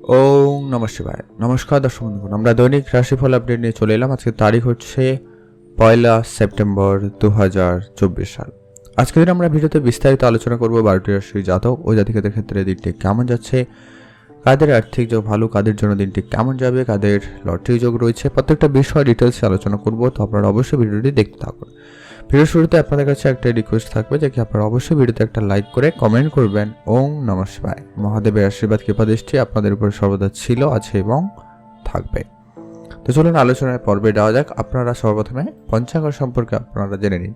ওম নমঃ শিবায়। নমস্কার দর্শক বন্ধুগণ, আমরা দৈনিক রাশিফল আপডেট নিয়ে চলে এলাম। আজকে তারিখ হচ্ছে 1 সেপ্টেম্বর 2024 সাল। আজকের দিন আমরা ভিডিওতে বিস্তারিত আলোচনা করব 12টি রাশির জাতক ও জাতিকাদের ক্ষেত্রে দিনটি কেমন যাচ্ছে, কাদের আর্থিক যোগ ভালো, কাদের জন্য দিনটি কেমন যাবে, কাদের লটারি যোগ রয়েছে, প্রত্যেকটা বিষয় ডিটেলসে আলোচনা করব। তো আপনারা অবশ্যই ভিডিওটি দেখতে থাকুন। ভিডিও শুরুতে আপনাদের কাছে একটা রিকোয়েস্ট থাকবে যে কি আপনারা অবশ্যই ভিডিওতে একটা লাইক করে কমেন্ট করবেন। ওম নমঃ শিবায়। মহাদেবের আশীর্বাদ কৃপাদৃষ্টি আপনাদের উপর সর্বদা ছিল, আছে এবং থাকবে। তো চলুন আলোচনার পর্বে যাওয়া যাক। আপনারা সর্বপ্রথমে পঞ্চাঙ্গ সম্পর্কে আপনারা জেনে নিন।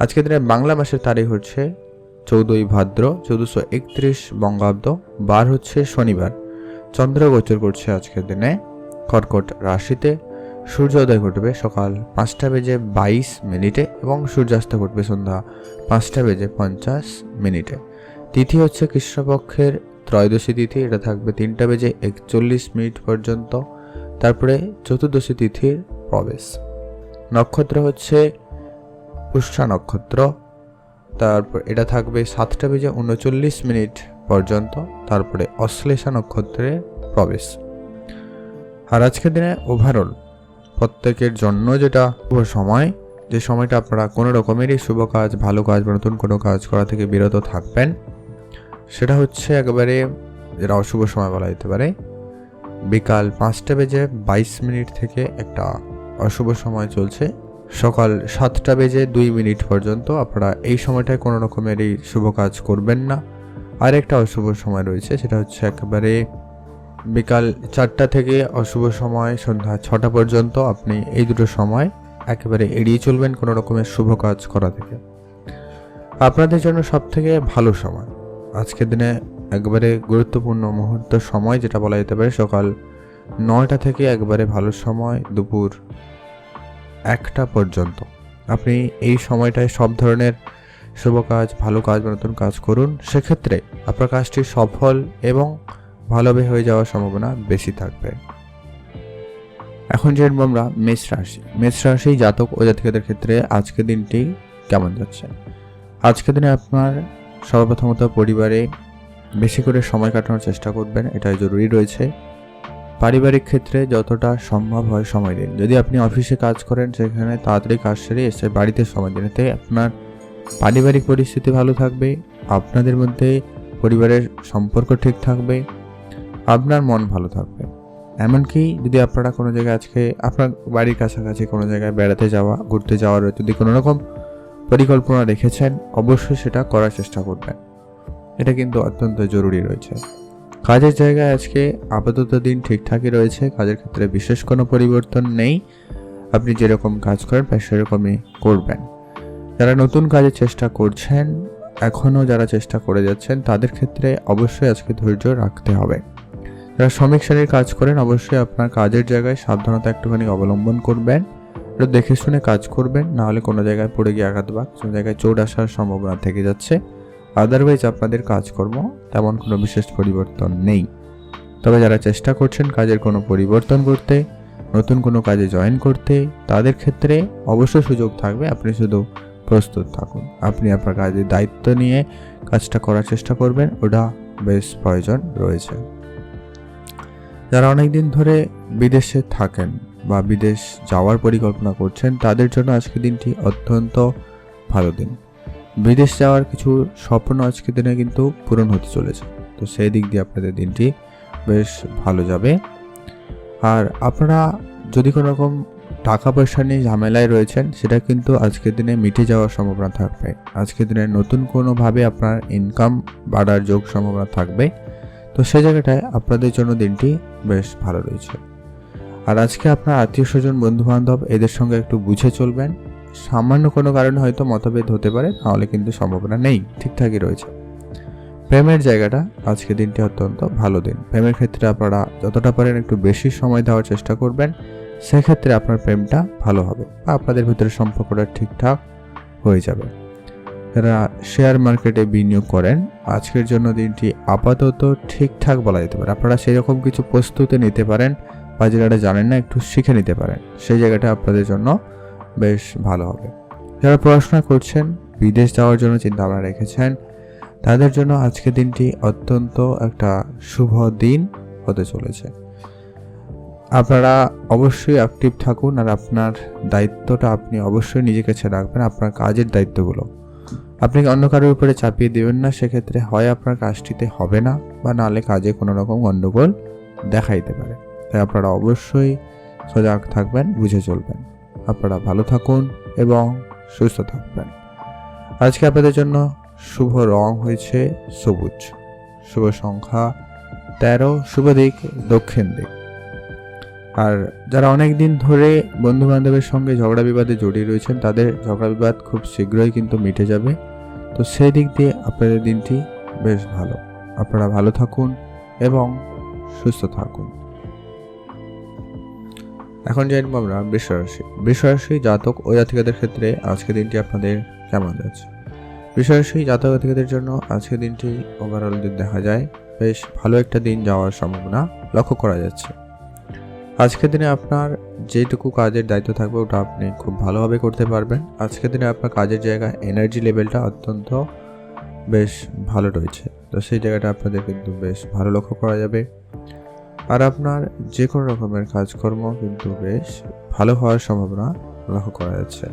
আজকের দিনে বাংলা মাসের তারিখ হচ্ছে 14 ভাদ্র 1431 বঙ্গাব্দ, বার হচ্ছে শনিবার। চন্দ্র গোচর করছে আজকের দিনে কর্কট রাশিতে। সূর্যোদয় ঘটবে সকাল 5:22 এবং সূর্যাস্ত ঘটবে সন্ধ্যা 5:50 তিথি হচ্ছে কৃষ্ণপক্ষের ত্রয়োদশী তিথি, এটা থাকবে 3:41 পর্যন্ত। তারপরে চতুর্দশী তিথির প্রবেশ। নক্ষত্র হচ্ছে পুষ্যা নক্ষত্র, তারপর এটা থাকবে 7:39 পর্যন্ত। তারপরে অশ্লেষা নক্ষত্রে প্রবেশ। আর আজকের দিনে ওভারঅল প্রত্যেকের জন্য যেটা শুভ সময়, যে সময়টা আপনারা কোনো রকমেরই শুভ কাজ, ভালো কাজ বা নতুন কোনো কাজ করা থেকে বিরত থাকবেন, সেটা হচ্ছে একেবারে যেটা অশুভ সময় বলা যেতে পারে। বিকাল 5:22 থেকে একটা অশুভ সময় চলছে সকাল 7:02 পর্যন্ত। আপনারা এই সময়টায় কোনো রকমেরই শুভ কাজ করবেন না। আর একটা অশুভ সময় রয়েছে, সেটা হচ্ছে একেবারে বিকাল 4টা থেকে অশুভ সময় সন্ধ্যা 6টা পর্যন্ত। আপনি এই দুটো সময় একেবারে এড়িয়ে চলবেন কোনো রকমের শুভ কাজ করা থেকে। আপনাদের জন্য সব থেকে ভালো সময় আজকের দিনে একবারে গুরুত্বপূর্ণ মুহূর্ত সময় যেটা বলা যেতে পারে সকাল 9টা থেকে একবারে ভালো সময় দুপুর 1টা পর্যন্ত। আপনি এই সময়টায় সব ধরনের শুভ কাজ, ভালো কাজ বা নতুন কাজ করুন, সেক্ষেত্রে আপনার কাজটি সফল এবং ভালোভাবে হয়ে যাওয়ার সম্ভাবনা বেশি থাকবে। এখন জানবো আমরা মেষ রাশি জাতক ও জাতিকাদের ক্ষেত্রে আজকের দিনটি কেমন যাচ্ছে। আজকের দিনে আপনার সর্বপ্রথমত পরিবারে বেশি করে সময় কাটানোর চেষ্টা করবেন, এটাই জরুরি রয়েছে। পারিবারিক ক্ষেত্রে যতটা সম্ভব হয় সময় দিন। যদি আপনি অফিসে কাজ করেন, সেখানে তাড়াতাড়ি কাজ সেরে এসে বাড়িতে সময় দিন, এতে আপনার পারিবারিক পরিস্থিতি ভালো থাকবে, আপনাদের মধ্যে পরিবারের সম্পর্ক ঠিক থাকবে, আপনার মন ভালো থাকবে। এমনকি যদি আপনারা কোনো জায়গায় আজকে আপনার বাড়ির কাছাকাছি কোনো জায়গায় বেড়াতে যাওয়া, ঘুরতে যাওয়ার যদি কোনো রকম পরিকল্পনা রেখেছেন, অবশ্যই সেটা করার চেষ্টা করবেন। এটা কিন্তু অত্যন্ত জরুরি রয়েছে। কাজের জায়গায় আজকে আপাতত দিন ঠিকঠাকই রয়েছে, কাজের ক্ষেত্রে বিশেষ কোনো পরিবর্তন নেই। আপনি যেরকম কাজ করেন প্রায় সেরকমই করবেন। যারা নতুন কাজের চেষ্টা করছেন, এখনও যারা চেষ্টা করে যাচ্ছেন, তাদের ক্ষেত্রে অবশ্যই আজকে ধৈর্য রাখতে হবে। যারা শ্রমিক শ্রেণীর কাজ করেন, অবশ্যই আপনার কাজের জায়গায় সাবধানতা একটুখানি অবলম্বন করবেন, একটু দেখে শুনে কাজ করবেন, নাহলে কোনো জায়গায় পড়ে গিয়ে আঘাত বা কোনো জায়গায় চোট আসার সম্ভাবনা থেকে যাচ্ছে। আদারওয়াইজ আপনাদের কাজকর্ম তেমন কোনো বিশেষ পরিবর্তন নেই। তবে যারা চেষ্টা করছেন কাজের কোনো পরিবর্তন করতে, নতুন কোনো কাজে জয়েন করতে, তাদের ক্ষেত্রে অবশ্যই সুযোগ থাকবে। আপনি শুধু প্রস্তুত থাকুন। আপনি আপনার কাজের দায়িত্ব নিয়ে কাজটা করার চেষ্টা করবেন, ওটা বেশ প্রয়োজন রয়েছে। যারা অনেকদিন ধরে বিদেশে থাকেন বা বিদেশ যাওয়ার পরিকল্পনা করছেন, তাদের জন্য আজকের দিনটি অত্যন্ত ভালো দিন। বিদেশ যাওয়ার কিছু স্বপ্ন আজকের দিনে কিন্তু পূরণ হতে চলেছে, তো সেই দিক দিয়ে আপনাদের দিনটি বেশ ভালো যাবে। আর আপনারা যদি কোনো রকম টাকা পয়সা নিয়ে ঝামেলায় রয়েছেন, সেটা কিন্তু আজকের দিনে মিটে যাওয়ার সম্ভাবনা থাকবে। আজকের দিনে নতুন কোনোভাবে আপনার ইনকাম বাড়ার যোগ সম্ভাবনা থাকবে, তো সেই জায়গাটায় আপনাদের জন্য দিনটি বেশ ভালো রয়েছে। আর আজকে আপনার আত্মীয় স্বজন, বন্ধু বান্ধব, এদের সঙ্গে একটু বুঝে চলবেন। সামান্য কোনো কারণে হয়তো মতভেদ হতে পারে, নাহলে কিন্তু সম্ভাবনা নেই, ঠিকঠাকই রয়েছে। প্রেমের জায়গাটা আজকে দিনটি অত্যন্ত ভালো দিন। প্রেমের ক্ষেত্রে আপনারা যতটা পারেন একটু বেশি সময় দেওয়ার চেষ্টা করবেন, সেক্ষেত্রে আপনার প্রেমটা ভালো হবে বা আপনাদের ভিতরে সম্পর্কটা ঠিকঠাক হয়ে যাবে। যারা শেয়ার মার্কেটে বিনিয়োগ করেন, আজকের জন্য দিনটি আপাতত ঠিকঠাক বলা যেতে পারে। আপনারা সেরকম কিছু প্রস্তুতি নিতে পারেন বা যেটা জানেন না একটু শিখে নিতে পারেন, সেই জায়গাটা আপনাদের জন্য বেশ ভালো হবে। যারা পড়াশোনা করছেন, বিদেশ যাওয়ার জন্য চিন্তা ভাবনা রেখেছেন, তাদের জন্য আজকের দিনটি অত্যন্ত একটা শুভ দিন, হতে চলেছে। আপনারা অবশ্যই অ্যাক্টিভ থাকুন, আর আপনার দায়িত্বটা আপনি অবশ্যই নিজের কাছে রাখবেন। আপনার কাজের দায়িত্বগুলো আপনি অন্য কারোর উপরে চাপিয়ে দেবেন না। সেক্ষেত্রে হয় আপনার কাজটিতে হবে না, বা নাহলে কাজে কোনো রকম গণ্ডগোল দেখা দিতে পারে। তাই আপনারা অবশ্যই সজাগ থাকবেন, বুঝে চলবেন। আপনারা ভালো থাকুন এবং সুস্থ থাকবেন। আজকে আপনাদের জন্য শুভ রং হয়েছে সবুজ, শুভ সংখ্যা 13, শুভ দিক দক্ষিণ দিক। আর যারা অনেক দিন ধরে বন্ধু বান্ধবের সঙ্গে ঝগড়া বিবাদে জড়িয়ে রয়েছেন, তাদের ঝগড়া বিবাদ খুব শীঘ্রই কিন্তু মিটে যাবে। তো সেই দিক দিয়ে আপনাদের দিনটি বেশ ভালো। আপনারা ভালো থাকুন এবং সুস্থ থাকুন। এখন জানবো আমরা বৃষরাশি। বৃষরাশি জাতক ও জাতিকাদের ক্ষেত্রে আজকের দিনটি আপনাদের কেমন যাচ্ছে? বৃষরাশি জাতক জাতিকাদের জন্য আজকের দিনটি ওভারঅল যদি দেখা যায়, বেশ ভালো একটা দিন যাওয়ার সম্ভাবনা লক্ষ্য করা যাচ্ছে। আজকের দিনে আপনার যেটুকু কাজের দায়িত্ব থাকবে ওটা আপনি খুব ভালোভাবে করতে পারবেন। আজকের দিনে আপনার কাজের জায়গায় এনার্জি লেভেলটা অত্যন্ত বেশ ভালো রয়েছে। তো সেই জায়গাটা আপনাদের কিন্তু বেশ ভালো লক্ষ্য করা যাবে। আর আপনার যে কোনো রকমের কাজকর্ম কিন্তু বেশ ভালো হওয়ার সম্ভাবনা লক্ষ্য করা যাচ্ছে।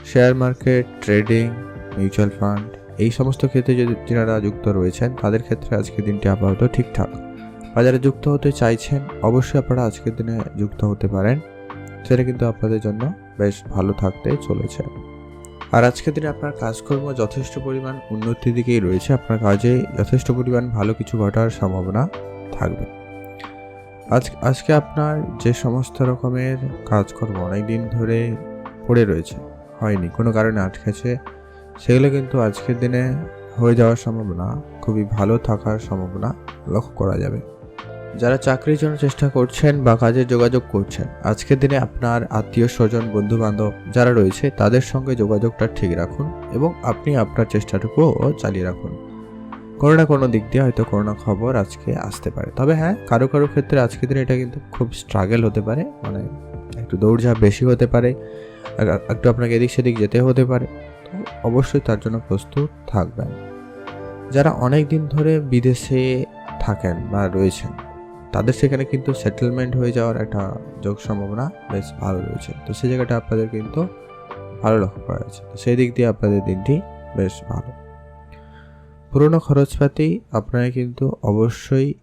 Share market, trading, mutual fund এই সমস্ত ক্ষেত্রে যদি যারা যুক্ত রয়েছেন, তাদের ক্ষেত্রে আজকের দিনটি আপাতত ঠিকঠাক। বাজারে যুক্ত হতে চাইছেন, অবশ্যই আপনারা আজকের দিনে যুক্ত হতে পারেন। সেটা কিন্তু আপনাদের জন্য বেশ ভালো থাকতে চলেছে। আর আজকের দিনে আপনার কাজকর্ম যথেষ্ট পরিমাণ উন্নতির দিকেই রয়েছে। আপনার কাজে যথেষ্ট পরিমাণ ভালো কিছু ঘটার সম্ভাবনা থাকবে। আজকে আপনার যে সমস্ত রকমের কাজকর্ম অনেকদিন ধরে পড়ে রয়েছে, হয়নি, কোনো কারণে আটকেছে, সেগুলো কিন্তু আজকের দিনে হয়ে যাওয়ার সম্ভাবনা, খুবই ভালো থাকার সম্ভাবনা লক্ষ্য করা যাবে। যারা চাকরির জন্য চেষ্টা করছেন বা কাজের যোগাযোগ করছেন, আজকের দিনে আপনার আত্মীয় স্বজন, বন্ধু বান্ধব যারা রয়েছে তাদের সঙ্গে যোগাযোগটা ঠিক রাখুন এবং আপনি আপনার চেষ্টাটুকুও চালিয়ে রাখুন। কোনো না কোনো দিক দিয়ে হয়তো কোনো না খবর আজকে আসতে পারে। তবে হ্যাঁ, কারো কারো ক্ষেত্রে আজকের দিনে এটা কিন্তু খুব স্ট্রাগল হতে পারে, মানে একটু দৌড়ঝাঁপ বেশি হতে পারে, একটু আপনাকে এদিক সেদিক যেতে হতে পারে। তো অবশ্যই তার জন্য প্রস্তুত থাকবেন। যারা অনেক দিন ধরে বিদেশে থাকেন বা রয়েছেন, তাদের সেখানে কিন্তু সেটেলমেন্ট হয়ে যাওয়ার একটা যোগ সম্ভাবনা বেশ ভালো রয়েছে। তো সেই জায়গাটা আপনাদের কিন্তু ভালো লক্ষ্য করা যাচ্ছে। তো সেই দিক দিয়ে আপনাদের দিনটি বেশ ভালো। পুরনো খরচপাতি আপনারা কিন্তু অবশ্যই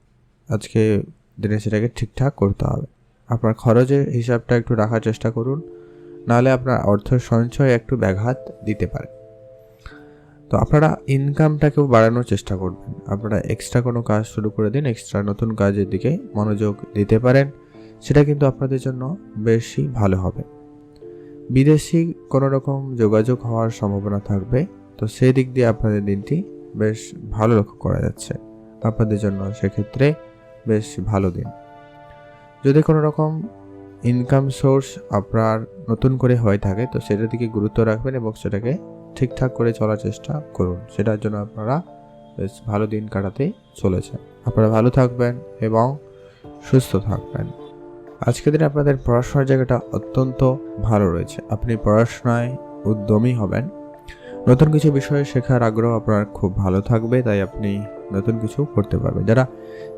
আজকে দিনে সেটাকে ঠিকঠাক করতে হবে। আপনার খরচের হিসাবটা একটু রাখার চেষ্টা করুন, নাহলে আপনার অর্থ সঞ্চয় একটু ব্যাঘাত দিতে পারে। তো আপনারা ইনকামটাকেও বাড়ানোর চেষ্টা করবেন। আপনারা এক্সট্রা কোনো কাজ শুরু করে দিন, এক্সট্রা নতুন কাজের দিকে মনোযোগ দিতে পারেন, সেটা কিন্তু আপনাদের জন্য বেশি ভালো হবে। বিদেশি কোনো রকম যোগাযোগ হওয়ার সম্ভাবনা থাকবে। তো সেই দিক দিয়ে আপনাদের দিনটি বেশ ভালো লক্ষ্য করা যাচ্ছে। আপনাদের জন্য সেক্ষেত্রে বেশ ভালো দিন। যদি কোনো রকম ইনকাম সোর্স আপনার নতুন করে হয়ে থাকে, তো সেটার দিকে গুরুত্ব রাখবেন এবং সেটাকে ঠিকঠাক করে চলার চেষ্টা করুন। সেটার জন্য আপনারা বেশ ভালো দিন কাটাতে চলেছে। আপনারা ভালো থাকবেন এবং সুস্থ থাকবেন। আজকের দিনে আপনাদের পড়াশোনার জায়গাটা অত্যন্ত ভালো রয়েছে। আপনি পড়াশোনায় উদ্যমী হবেন। নতুন কিছু বিষয়ে শেখার আগ্রহ আপনার খুব ভালো থাকবে, তাই আপনি নতুন কিছু করতে পারবেন। যারা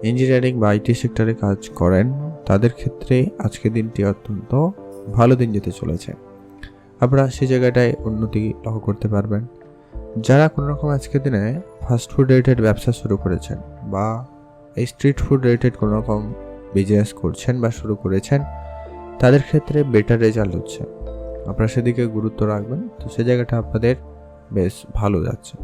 ইঞ্জিনিয়ারিং বা আইটি সেক্টরে কাজ করেন, তাদের ক্ষেত্রে আজকের দিনটি অত্যন্ত ভালো দিন যেতে চলেছে। আপনারা সেই জায়গাটায় উন্নতি লক্ষ্য করতে পারবেন। যারা কোনো রকম আজকের দিনে ফাস্টফুড রিলেটেড ব্যবসা শুরু করেছেন বা এই স্ট্রিট ফুড রিলেটেড কোনো রকম বিজনেস করছেন বা শুরু করেছেন, তাদের ক্ষেত্রে বেটার রেজাল্ট হচ্ছে। আপনারা সেদিকে গুরুত্ব রাখবেন। তো সেই জায়গাটা আপনাদের বেশ ভালো যাচ্ছে।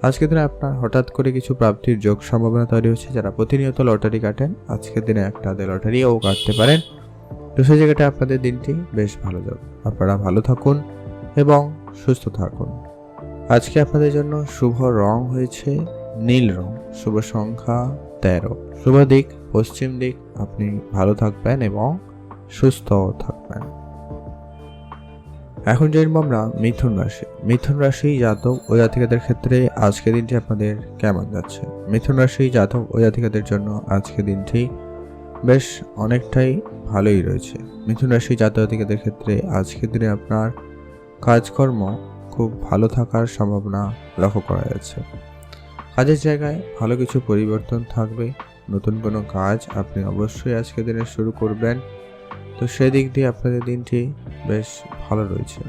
আজকের দিনে আপনার হঠাৎ করে কিছু প্রাপ্তির যোগ সম্ভাবনা তৈরি হচ্ছে। যারা প্রতিনিয়ত লটারি কাটেন, আজকের দিনে একটা লটারিও কাটতে পারেন। তো সেই জায়গাটা আপনাদের দিনটি বেশ ভালো যাবে। আপনারা ভালো থাকুন এবং সুস্থ থাকুন। আজকে আপনাদের জন্য শুভ রং হয়েছে নীল রং, শুভ সংখ্যা 13, শুভ দিক পশ্চিম দিক। আপনি ভালো থাকবেন এবং সুস্থ থাকবেন। এখন জানবো আমরা মিথুন রাশি। মিথুন রাশি জাতক ও জাতিকাদের ক্ষেত্রে আজকে দিনটি আপনাদের কেমন যাচ্ছে? মিথুন রাশি জাতক ও জাতিকাদের জন্য আজকে দিনটি বেশ অনেকটাই ভালোই রয়েছে। মিথুন রাশি জাতক জাতিকাদের ক্ষেত্রে আজকের দিনে আপনার কাজকর্ম খুব ভালো থাকার সম্ভাবনা লক্ষ্য করা যাচ্ছে। কাজের জায়গায় ভালো কিছু পরিবর্তন থাকবে। নতুন কোনো কাজ আপনি অবশ্যই আজকের দিনে শুরু করবেন। তো সেদিক দিয়ে আপনাদের দিনটি বেশ ভালো রয়েছে।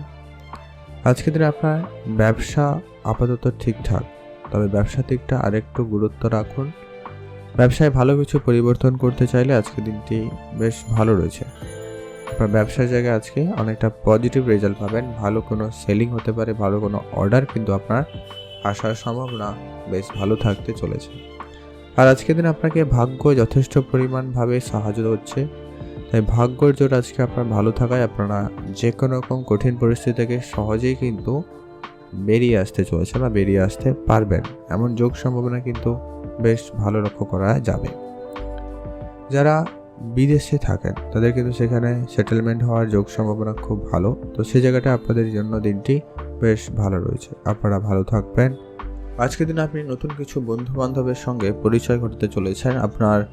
আজকের দিনে আপনার ব্যবসা আপাতত ঠিকঠাক, তবে ব্যবসার দিকটা আরেকটু গুরুত্ব রাখুন। ব্যবসায় ভালো কিছু পরিবর্তন করতে চাইলে আজকের দিনটি বেশ ভালো রয়েছে। আপনার ব্যবসার জায়গায় আজকে অনেকটা পজিটিভ রেজাল্ট পাবেন। ভালো কোনো সেলিং হতে পারে, ভালো কোনো অর্ডার কিন্তু আপনার আসার সম্ভাবনা বেশ ভালো থাকতে চলেছে। আর আজকের দিন আপনাকে ভাগ্য যথেষ্ট পরিমাণভাবে সাহায্য হচ্ছে, তাই ভাগ্যর জোর আজকে আপনার ভালো থাকায় আপনারা যে কোনো রকম কঠিন পরিস্থিতি থেকে সহজেই কিন্তু বেরিয়ে আসতে চলেছে বা বেরিয়ে আসতে পারবেন, এমন যোগ সম্ভাবনা কিন্তু বেশ ভালো লক্ষ্য করা যাবে। যারা বিদেশে থাকেন তাদের কিন্তু সেখানে সেটেলমেন্ট হওয়ার যোগ সম্ভাবনা খুব ভালো। তো সেই জায়গাটা আপনাদের জন্য দিনটি বেশ ভালো রয়েছে, আপনারা ভালো থাকবেন। আজকের দিনে আপনি নতুন কিছু বন্ধু বান্ধবের সঙ্গে পরিচয় ঘটাতে চলেছেন। আপনার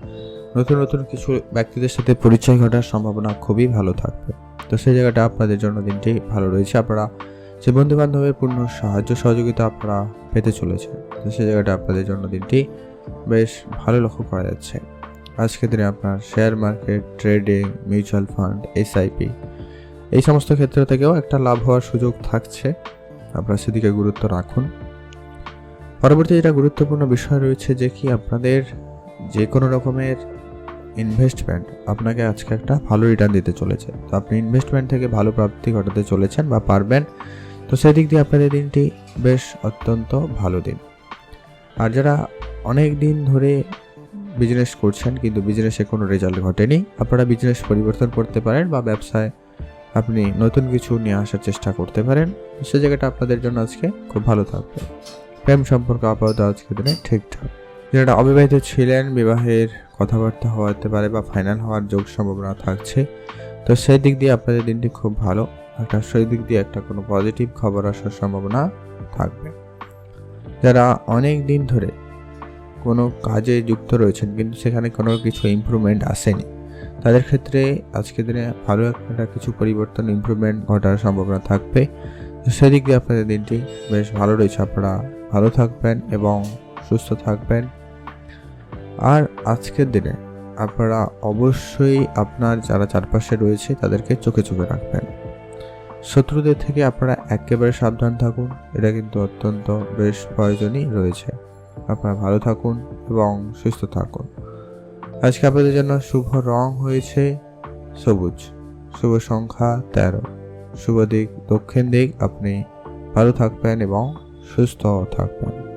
নতুন নতুন কিছু ব্যক্তিদের সাথে পরিচয় ঘটার সম্ভাবনা খুবই ভালো থাকবে। তো সেই জায়গাটা আপনাদের জন্য দিনটি ভালো রয়েছে। আপনারা যে বন্ধু বান্ধবের পূর্ণ সাহায্য সহযোগিতা আপনারা পেতে চলেছেন। তো সেই জায়গাটা আপনাদের জন্য দিনটি বেশ ভালো লক্ষ্য করা যাচ্ছে। আজকের দিনে আপনার share market, trading, mutual fund, SIP এই সমস্ত ক্ষেত্র থেকেও একটা লাভ হওয়ার সুযোগ থাকছে, আপনারা সেদিকে গুরুত্ব রাখুন। পরবর্তী যেটা গুরুত্বপূর্ণ বিষয় রয়েছে যে কি আপনাদের যে কোনো রকমের ইনভেস্টমেন্ট আপনাকে আজকে একটা ভালো রিটার্ন দিতে চলেছে। তো আপনি ইনভেস্টমেন্ট থেকে ভালো প্রাপ্তি ঘটাতে চলেছেন বা পারবেন। তো সেই দিক দিয়ে আপনাদের দিনটি বেশ অত্যন্ত ভালো দিন। আর যারা অনেক দিন ধরে বিজনেস করছেন কিন্তু বিজনেসে কোনো রেজাল্ট ঘটেনি, আপনারা বিজনেস পরিবর্তন করতে পারেন বা ব্যবসায় আপনি নতুন কিছু নিয়ে আসার চেষ্টা করতে পারেন। সে জায়গাটা আপনাদের জন্য আজকে খুব ভালো থাকবে। প্রেম সম্পর্ক আপাতত আজকের দিনে ঠিকঠাক। যারা অবিবাহিত ছিলেন, বিবাহের কথাবার্তা হতে পারে বা ফাইনাল হওয়ার যোগ সম্ভাবনা থাকছে। তো সেই দিক দিয়ে আপনাদের দিনটি খুব ভালো, একটা সেই দিক দিয়ে একটা কোনো পজিটিভ খবর আসার সম্ভাবনা থাকবে। যারা অনেক দিন ধরে কোনো কাজে যুক্ত রয়েছেন কিন্তু সেখানে কোনো কিছু ইমপ্রুভমেন্ট আসেনি, তাদের ক্ষেত্রে আজকের দিনে ভালো একটা কিছু পরিবর্তন ইমপ্রুভমেন্ট ঘটার সম্ভাবনা থাকবে। সেদিক দিয়ে আপনাদের দিনটি বেশ ভালো রয়েছে। আপনারা ভালো থাকবেন এবং সুস্থ থাকবেন। আর আজকের দিনে আপনারা অবশ্যই আপনার যারা চারপাশে রয়েছে তাদেরকে চোখে চোখে রাখবেন। শত্রুদের থেকে আপনারা একেবারে সাবধান থাকুন, এটা কিন্তু অত্যন্ত বেশ প্রয়োজনই রয়েছে। আপনারা ভালো থাকুন এবং সুস্থ থাকুন। আজকে আপনাদের জন্য শুভ রং হয়েছে সবুজ, শুভ সংখ্যা 13, শুভ দিক দক্ষিণ দিক। আপনি ভালো থাকবেন এবং সুস্থ থাকবেন।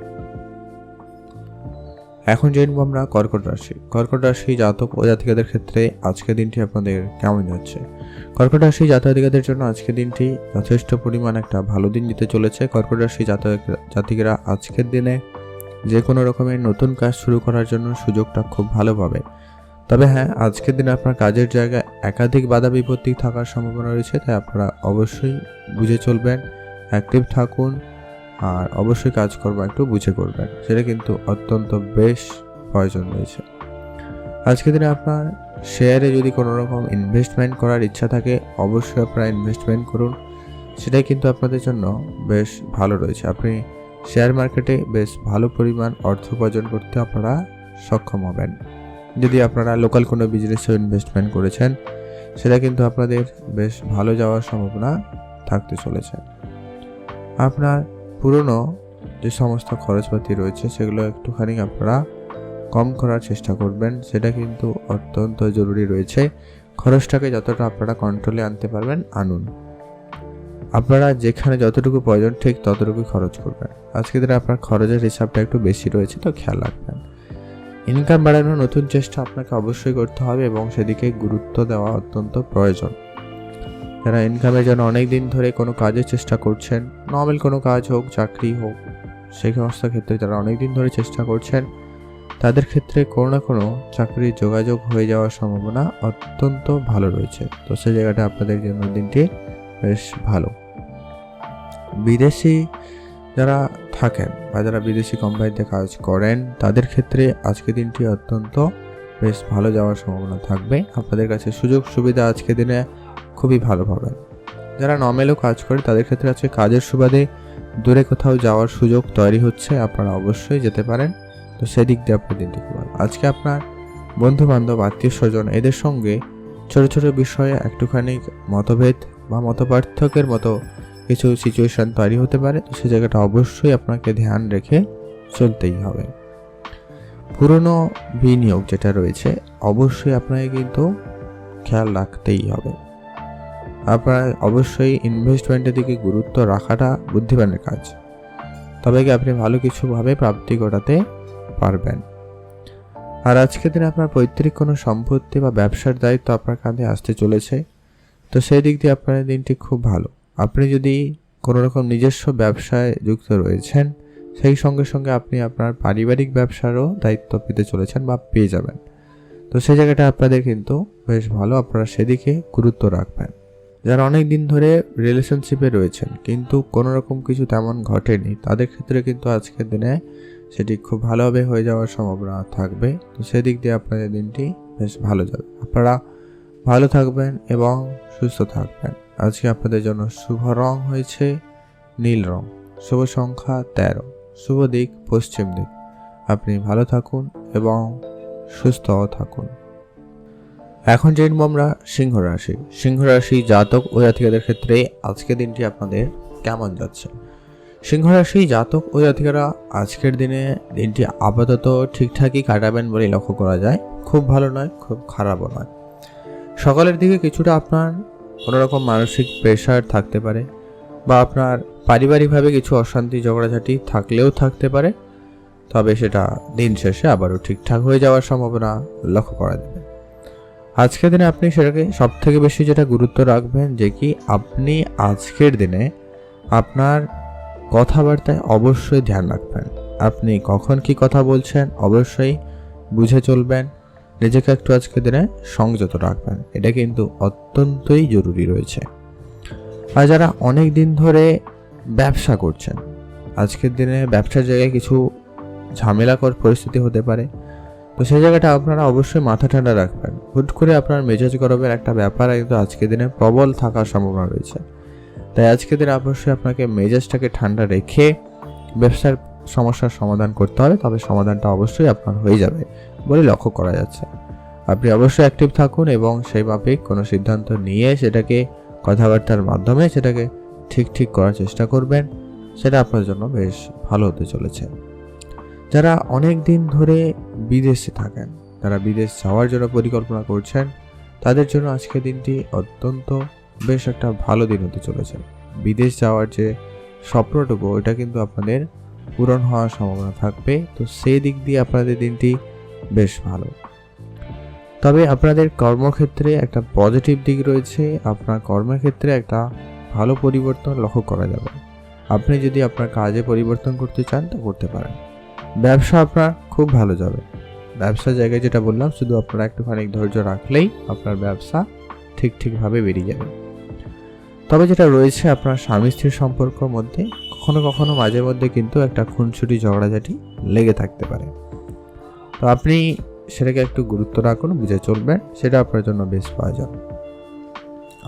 এখন জানবো আমরা কর্কট রাশি। কর্কট রাশি জাতক ও জাতিকাদের ক্ষেত্রে আজকের দিনটি আপনাদের কেমন যাচ্ছে? কর্কট রাশি জাতক-জাতিকাদের জন্য আজকের দিনটি যথেষ্ট পরিমাণ একটা ভালো দিন দিতে চলেছে। কর্কট রাশি জাতক-জাতিকারা আজকের দিনে যে কোনো রকমের নতুন কাজ শুরু করার জন্য সুযোগটা খুব ভালো পাবে। তবে হ্যাঁ, আজকের দিনে আপনার কাজের জায়গায় একাধিক বাধা বিপত্তি থাকার সম্ভাবনা রয়েছে, তাই আপনারা অবশ্যই বুঝে চলবেন, অ্যাক্টিভ থাকুন আর অবশ্যই কাজকর্ম একটু বুঝে করবেন, সেটা কিন্তু অত্যন্ত বেশ প্রয়োজন রয়েছে। আজকের দিনে আপনার শেয়ারে যদি কোনো রকম ইনভেস্টমেন্ট করার ইচ্ছা থাকে অবশ্যই আপনারা ইনভেস্টমেন্ট করুন, সেটাই কিন্তু আপনাদের জন্য বেশ ভালো রয়েছে। আপনি শেয়ার মার্কেটে বেশ ভালো পরিমাণ অর্থ উপার্জন করতে আপনারা সক্ষম হবেন। যদি আপনারা লোকাল কোনো বিজনেসে ইনভেস্টমেন্ট করেছেন সেটা কিন্তু আপনাদের বেশ ভালো যাওয়ার সম্ভাবনা থাকতে চলেছে। আপনার পুরনো যে সমস্ত খরচপাতি রয়েছে সেগুলো একটুখানি আপনারা কম করার চেষ্টা করবেন, সেটা কিন্তু অত্যন্ত জরুরি রয়েছে। খরচটাকে যতটা আপনারা কন্ট্রোলে আনতে পারবেন আনুন। আপনারা যেখানে যতটুকু প্রয়োজন ঠিক ততটুকুই খরচ করবেন। আজকে দিনে আপনার খরচের হিসাবটা একটু বেশি রয়েছে, তো খেয়াল রাখবেন। ইনকাম বাড়ানোর নতুন চেষ্টা আপনাকে অবশ্যই করতে হবে এবং সেদিকে গুরুত্ব দেওয়া অত্যন্ত প্রয়োজন। যারা ইনকামের জন্য অনেক দিন ধরে কোনো কাজের চেষ্টা করছেন, নর্মাল কোনো কাজ হোক, চাকরি হোক, সেই সমস্ত ক্ষেত্রে যারা অনেক দিন ধরে চেষ্টা করছেন তাদের ক্ষেত্রে কোনো না কোনো চাকরির যোগাযোগ হয়ে যাওয়ার সম্ভাবনা অত্যন্ত ভালো রয়েছে। তো সেই জায়গাটা আপনাদের জন্য দিনটি বেশ ভালো। বিদেশি যারা থাকেন বা যারা বিদেশি কোম্পানিতে কাজ করেন তাদের ক্ষেত্রে আজকে দিনটি অত্যন্ত বেশ ভালো যাওয়ার সম্ভাবনা থাকবে। আপনাদের কাছে সুযোগ সুবিধা আজকে দিনে খুবই ভালো পাবেন। যারা নর্মালও কাজ করে তাদের ক্ষেত্রে আজকে কাজের সুবাদে দূরে কোথাও যাওয়ার সুযোগ তৈরি হচ্ছে, আপনারা অবশ্যই যেতে পারেন। তো সেদিক দিয়ে আপনার দিনটি খুব ভালো। আজকে আপনার বন্ধু বান্ধব, আত্মীয় স্বজন এদের সঙ্গে ছোট ছোট বিষয়ে একটুখানি মতভেদ বা মতপার্থক্যের মতো কিছু সিচুয়েশন তৈরি হতে পারে। তো সেই জায়গাটা অবশ্যই আপনাকে ধ্যান রেখে চলতেই হবে। পুরনো বিনিয়োগ যেটা রয়েছে অবশ্যই আপনাকে কিন্তু খেয়াল রাখতেই হবে। আপনার অবশ্যই ইনভেস্টমেন্টের দিকে গুরুত্ব রাখাটা বুদ্ধিমানের কাজ, তবে কি আপনি ভালো কিছুভাবে প্রাপ্তি ঘটাতে পারবেন। আর আজকের দিনে আপনার পৈতৃক কোনো সম্পত্তি বা ব্যবসার দায়িত্ব আপনার কাঁধে আসতে চলেছে। তো সেই দিক দিয়ে আপনার দিনটি খুব ভালো। আপনি যদি কোনো রকম নিজস্ব ব্যবসায় যুক্ত রয়েছেন, সেই সঙ্গে সঙ্গে আপনি আপনার পারিবারিক ব্যবসারও দায়িত্ব পেতে চলেছেন বা পেয়ে যাবেন। তো সেই জায়গাটা আপনাদের কিন্তু বেশ ভালো, আপনারা সেদিকে গুরুত্ব রাখবেন। যারা অনেক দিন ধরে রিলেশনশিপে রয়েছেন কিন্তু কোনো রকম কিছু তেমন ঘটেনি, তাদের ক্ষেত্রে কিন্তু আজকের দিনে সেটি খুব ভালোভাবে হয়ে যাওয়ার সম্ভাবনা থাকবে। তো সেদিক দিয়ে আপনাদের দিনটি বেশ ভালো যাবে। আপনারা ভালো থাকবেন এবং সুস্থ থাকবেন। আজকে আপনাদের জন্য শুভ রং হয়েছে নীল রং, শুভ সংখ্যা 13, শুভ দিক পশ্চিম দিক। আপনি ভালো থাকুন এবং সুস্থ থাকুন। এখন জেনব আমরা সিংহ রাশি। সিংহ রাশি জাতক ও জাতিকাদের ক্ষেত্রে আজকের দিনটি আপনাদের কেমন যাচ্ছে? সিংহ রাশি জাতক ও জাতিকারা আজকের দিনটি আপাতত ঠিকঠাকই কাটাবেন বলে লক্ষ্য করা যায়। খুব ভালো নয়, খুব খারাপও নয়। সকালের দিকে কিছুটা আপনার কোনোরকম মানসিক প্রেশার থাকতে পারে বা আপনার পারিবারিকভাবে কিছু অশান্তি ঝগড়াঝাটি থাকলেও থাকতে পারে, তবে সেটা দিন শেষে আবারও ঠিকঠাক হয়ে যাওয়ার সম্ভাবনা লক্ষ্য করা যাবে। আজকের দিনে আপনি সেটাকে সব থেকে বেশি যেটা গুরুত্ব রাখবেন যে কি আপনি আজকের দিনে আপনার কথাবার্তায় অবশ্যই ধ্যান রাখবেন। আপনি কখন কি কথা বলছেন অবশ্যই বুঝে চলবেন। নিজেকে একটু আজকের দিনে সংযত রাখবেন, এটা কিন্তু অত্যন্তই জরুরি রয়েছে। আর যারা অনেক দিন ধরে ব্যবসা করছেন, আজকের দিনে ব্যবসার জায়গায় কিছু ঝামেলাকর পরিস্থিতি হতে পারে। তো সেই জায়গাটা আপনারা অবশ্যই মাথা ঠান্ডা রাখবেন। হুট করে আপনার মেজাজ গরমের একটা ব্যাপার কিন্তু আজকের দিনে প্রবল থাকার সম্ভাবনা রয়েছে। তাই আজকের দিনে অবশ্যই আপনাকে মেজাজটাকে ঠান্ডা রেখে ব্যবসার সমস্যার সমাধান করতে হবে, তবে সমাধানটা অবশ্যই আপনার হয়ে যাবে বলে লক্ষ্য করা যাচ্ছে। আপনি অবশ্যই অ্যাক্টিভ থাকুন এবং সেই মাফিক কোনো সিদ্ধান্ত নিয়ে সেটাকে কথাবার্তার মাধ্যমে সেটাকে ঠিক করার চেষ্টা করবেন। সেটা আপনার জন্য বেশ ভালো হতে চলেছে। যারা অনেক দিন ধরে বিদেশে থাকেন, যারা বিদেশ যাওয়ার জন্য পরিকল্পনা করছেন, তাদের জন্য আজকের দিনটি অত্যন্ত বেশ একটা ভালো দিন হতে চলেছে। বিদেশ যাওয়ার যে স্বপ্নটুকু ওটা কিন্তু আপনাদের পূরণ হওয়ার সম্ভাবনা থাকবে। তো সেই দিক দিয়ে আপনাদের দিনটি বেশ ভালো। তবে আপনাদের কর্মক্ষেত্রে একটা পজিটিভ দিক রয়েছে। আপনার কর্মক্ষেত্রে একটা ভালো পরিবর্তন লক্ষ্য করা যাবে। আপনি যদি আপনার কাজে পরিবর্তন করতে চান তা করতে পারেন। ব্যবসা আপনার খুব ভালো যাবে। ব্যবসার জায়গায় যেটা বললাম, শুধু আপনারা একটুখানি ধৈর্য রাখলেই আপনার ব্যবসা ঠিকভাবে বেরিয়ে যাবে। তবে যেটা রয়েছে আপনার স্বামী স্ত্রীর সম্পর্কের মধ্যে কখনো মাঝে মধ্যে কিন্তু একটা খুনসুটি ঝগড়াঝাটি লেগে থাকতে পারে। তো আপনি সেটাকে একটু গুরুত্ব রাখুন, বুঝে চলবেন, সেটা আপনার জন্য বেশ প্রয়োজন।